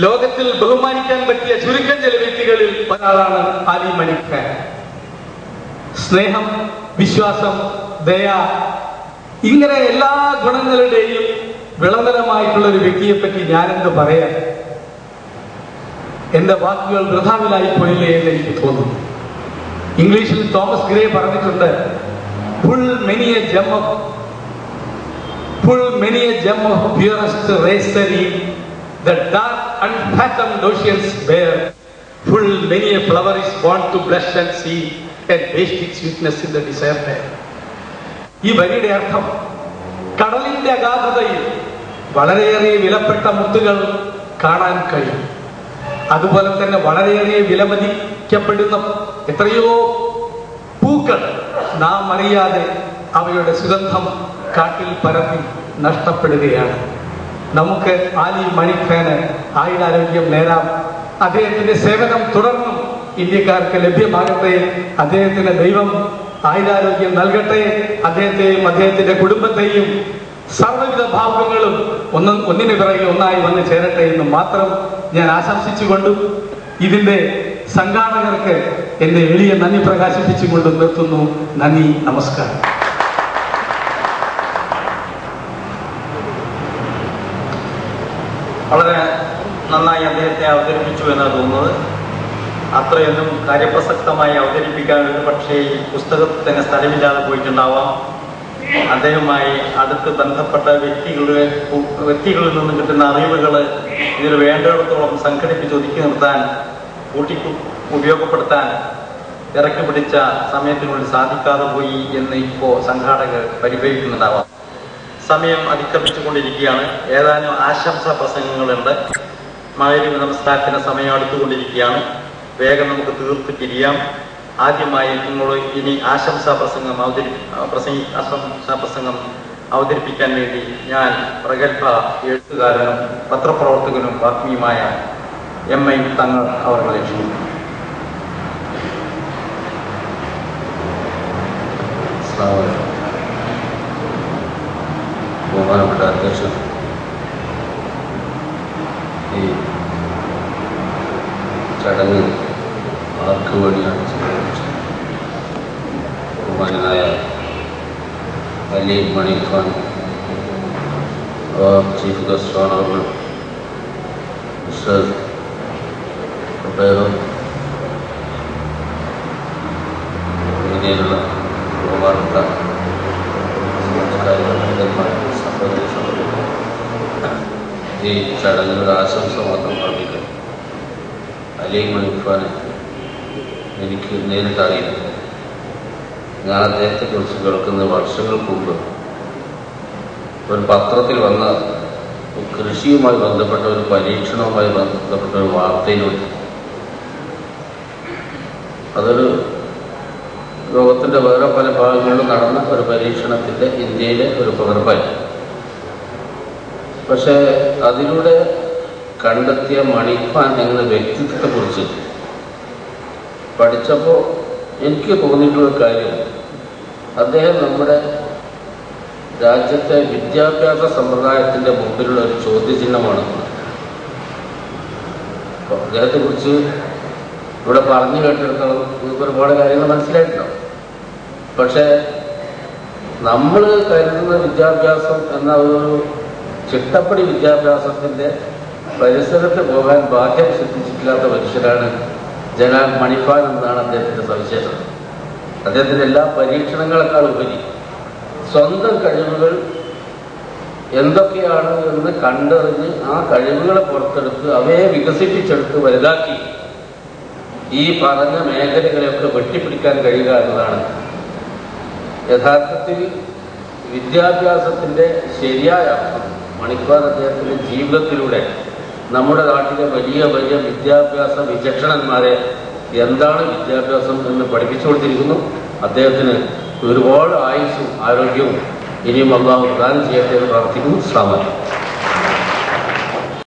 ലോകത്തിൽ ബഹുമാനിക്കാൻ പറ്റിയ ചുരുക്കം ചില വ്യക്തികളിൽ ഒരാളാണ് ആലി മണിക് ഖാൻ. സ്നേഹം, വിശ്വാസം, ദയ, ഇങ്ങനെ എല്ലാ ഗുണങ്ങളുടെയും വിളംബരമായിട്ടുള്ള ഒരു വ്യക്തിയെപ്പറ്റി ഞാനെന്ത് പറയാൻ? എന്റെ വാക്കുകൾ വൃഥാവിലായി പോയില്ലേ എന്ന് എനിക്ക് തോന്നുന്നു. ഇംഗ്ലീഷിൽ തോമസ് ഗ്രേ പറഞ്ഞിട്ടുണ്ട്, pull many a gem of purest race serene, the dark unfathomed oceans bear, full many a flower is born to blush and see, and waste its sweetness in the desert air. ഈ വരിയുടെ അർത്ഥം, കടലിന്റെ അഗാധതയിൽ വളരെയേറെ വിലപ്പെട്ട മുത്തുകൾ കാണാൻ കഴിയും. അതുപോലെ തന്നെ വളരെയേറെ വിലമതിക്കപ്പെടുന്ന എത്രയോ പൂക്കൾ നാം അറിയാതെ അവയുടെ സുഗന്ധം കാട്ടിൽ പരത്തി നഷ്ടപ്പെടുകയാണ്. നമുക്ക് ആലി മണിക് ഖാന് ആയുരാരോഗ്യം നേരാം. അദ്ദേഹത്തിന്റെ സേവനം തുടർന്നും ഇന്ത്യക്കാർക്ക് ലഭ്യമാകട്ടെ. അദ്ദേഹത്തിന് ദൈവം ആയുരാരോഗ്യം നൽകട്ടെ. അദ്ദേഹത്തെയും അദ്ദേഹത്തിന്റെ കുടുംബത്തെയും സർവ്വവിധ ഭാവങ്ങളും ഒന്നിനു പിറകെ ഒന്നായി വന്ന് ചേരട്ടെ എന്ന് മാത്രം ഞാൻ ആശംസിച്ചുകൊണ്ടും ഇതിന്റെ സംഘാടകർക്ക് എന്റെ എളിയ നന്ദി പ്രകാശിപ്പിച്ചുകൊണ്ട് നിർത്തുന്നു. നന്ദി, നമസ്കാരം. വളരെ നന്നായി അദ്ദേഹത്തെ അവതരിപ്പിച്ചു എന്നാണ് തോന്നുന്നത്. അത്രയൊന്നും കാര്യപ്രസക്തമായി അവതരിപ്പിക്കാൻ പക്ഷേ ഈ പുസ്തകത്തിൽ തന്നെ സ്ഥലമില്ലാതെ പോയിട്ടുണ്ടാവാം. അദ്ദേഹവുമായി അടുത്ത് ബന്ധപ്പെട്ട വ്യക്തികളിൽ നിന്ന് കിട്ടുന്ന അറിവുകൾ ഇതിൽ വേണ്ടിടത്തോളം സംഘടിപ്പിച്ച് ഒതുക്കി നിർത്താൻ, ഉപയോഗപ്പെടുത്താൻ ഇറക്കി പിടിച്ച സമയത്തിനുള്ളിൽ സാധിക്കാതെ പോയി എന്ന് ഇപ്പോൾ സംഘാടകർ പരിഭവിക്കുന്നുണ്ടാവാം. സമയം അതിക്രമിച്ചുകൊണ്ടിരിക്കുകയാണ്. ഏതാനും ആശംസാ പ്രസംഗങ്ങളുണ്ട്. മഗ്‌രിബ് നമസ്കാരത്തിന് സമയം അടുത്തുകൊണ്ടിരിക്കുകയാണ്. വേഗം നമുക്ക് തീർത്ത് പിരിയാം. ആദ്യമായി നിങ്ങൾ ഇനി ആശംസാ പ്രസംഗം അവതരിപ്പിക്കാൻ വേണ്ടി ഞാൻ പ്രഗത്ഭ എഴുത്തുകാരനും പത്രപ്രവർത്തകനും വാഗ്മിയുമായ MI തങ്ങൾ അവരുടെ ക്ഷണിക്കുന്നു. ബഹുമാനപ്പെട്ട അധ്യക്ഷൻ, ഈ ചടങ്ങ് ആർക്ക് വേണ്ടിയാണ് സംഘടിപ്പിച്ചത്? ബഹുമാനായ Ali Manik Khan chief guest honourable mister ഇന്ത്യയിലുള്ള ബഹുമാനപ്പെട്ട ഈ ചടങ്ങുകളുടെ ആശംസ മാത്രം പറഞ്ഞിട്ട് അലി മണിക് ഖാനെ എനിക്ക് നേരിട്ട് അറിയില്ല. ഞാൻ അദ്ദേഹത്തെക്കുറിച്ച് കേൾക്കുന്ന വർഷങ്ങൾക്ക് മുമ്പ് ഒരു പത്രത്തിൽ വന്ന കൃഷിയുമായി ബന്ധപ്പെട്ട ഒരു പരീക്ഷണവുമായി ബന്ധപ്പെട്ട ഒരു വാർത്തയിലൂടെ, അതൊരു ലോകത്തിൻ്റെ വേറെ പല ഭാഗങ്ങളിലും നടന്ന ഒരു പരീക്ഷണത്തിൻ്റെ ഇന്ത്യയിലെ ഒരു പകർപ്പായി. പക്ഷേ അതിലൂടെ കണ്ടെത്തിയ മണിക് ഖാൻ എന്ന വ്യക്തിത്വത്തെക്കുറിച്ച് പഠിച്ചപ്പോൾ എനിക്ക് തോന്നിയിട്ടുള്ള കാര്യം, അദ്ദേഹം നമ്മുടെ രാജ്യത്തെ വിദ്യാഭ്യാസ സമ്പ്രദായത്തിൻ്റെ മുമ്പിലുള്ള ഒരു ചോദ്യചിഹ്നമാണ്. അപ്പോൾ അദ്ദേഹത്തെക്കുറിച്ച് ഇവിടെ പറഞ്ഞു കേട്ടിടത്തോളം നിങ്ങൾക്ക് ഒരുപാട് കാര്യങ്ങൾ മനസ്സിലായിട്ടുണ്ടാവും. പക്ഷേ നമ്മൾ കരുതുന്ന വിദ്യാഭ്യാസം എന്ന ഒരു ചിട്ടപ്പടി വിദ്യാഭ്യാസത്തിൻ്റെ പരിസരത്ത് പോകാൻ ഭാഗ്യം സിദ്ധിച്ചിട്ടില്ലാത്ത മനുഷ്യരാണ് ജനാബ് മണിക് ഖാൻ എന്നാണ് അദ്ദേഹത്തിൻ്റെ സവിശേഷത. അദ്ദേഹത്തിൻ്റെ എല്ലാ പരീക്ഷണങ്ങളെക്കാൾ ഉപരി സ്വന്തം കഴിവുകൾ എന്തൊക്കെയാണ് എന്ന് കണ്ടറിഞ്ഞ് ആ കഴിവുകളെ പുറത്തെടുത്ത് അവയെ വികസിപ്പിച്ചെടുത്ത് വലുതാക്കി ഈ പറഞ്ഞ മേഖലകളെയൊക്കെ വെട്ടിപ്പിടിക്കാൻ കഴിയുക എന്നതാണ് യഥാർത്ഥത്തിൽ വിദ്യാഭ്യാസത്തിൻ്റെ ശരിയായ അർത്ഥം. മണിക് ഖാൻ അദ്ദേഹത്തിൻ്റെ ജീവിതത്തിലൂടെ നമ്മുടെ നാട്ടിലെ വലിയ വലിയ വിദ്യാഭ്യാസ വിചക്ഷണന്മാരെ എന്താണ് വിദ്യാഭ്യാസം എന്ന് പഠിപ്പിച്ചു കൊടുത്തിരിക്കുന്നു. അദ്ദേഹത്തിന് ഒരുപാട് ആയുസ്സും ആരോഗ്യവും ഇനിയും അള്ളാഹു പ്രദാനം ചെയ്യട്ടെ എന്ന് പ്രാർത്ഥിക്കുന്നു. അസ്സലാമു അലൈക്കും.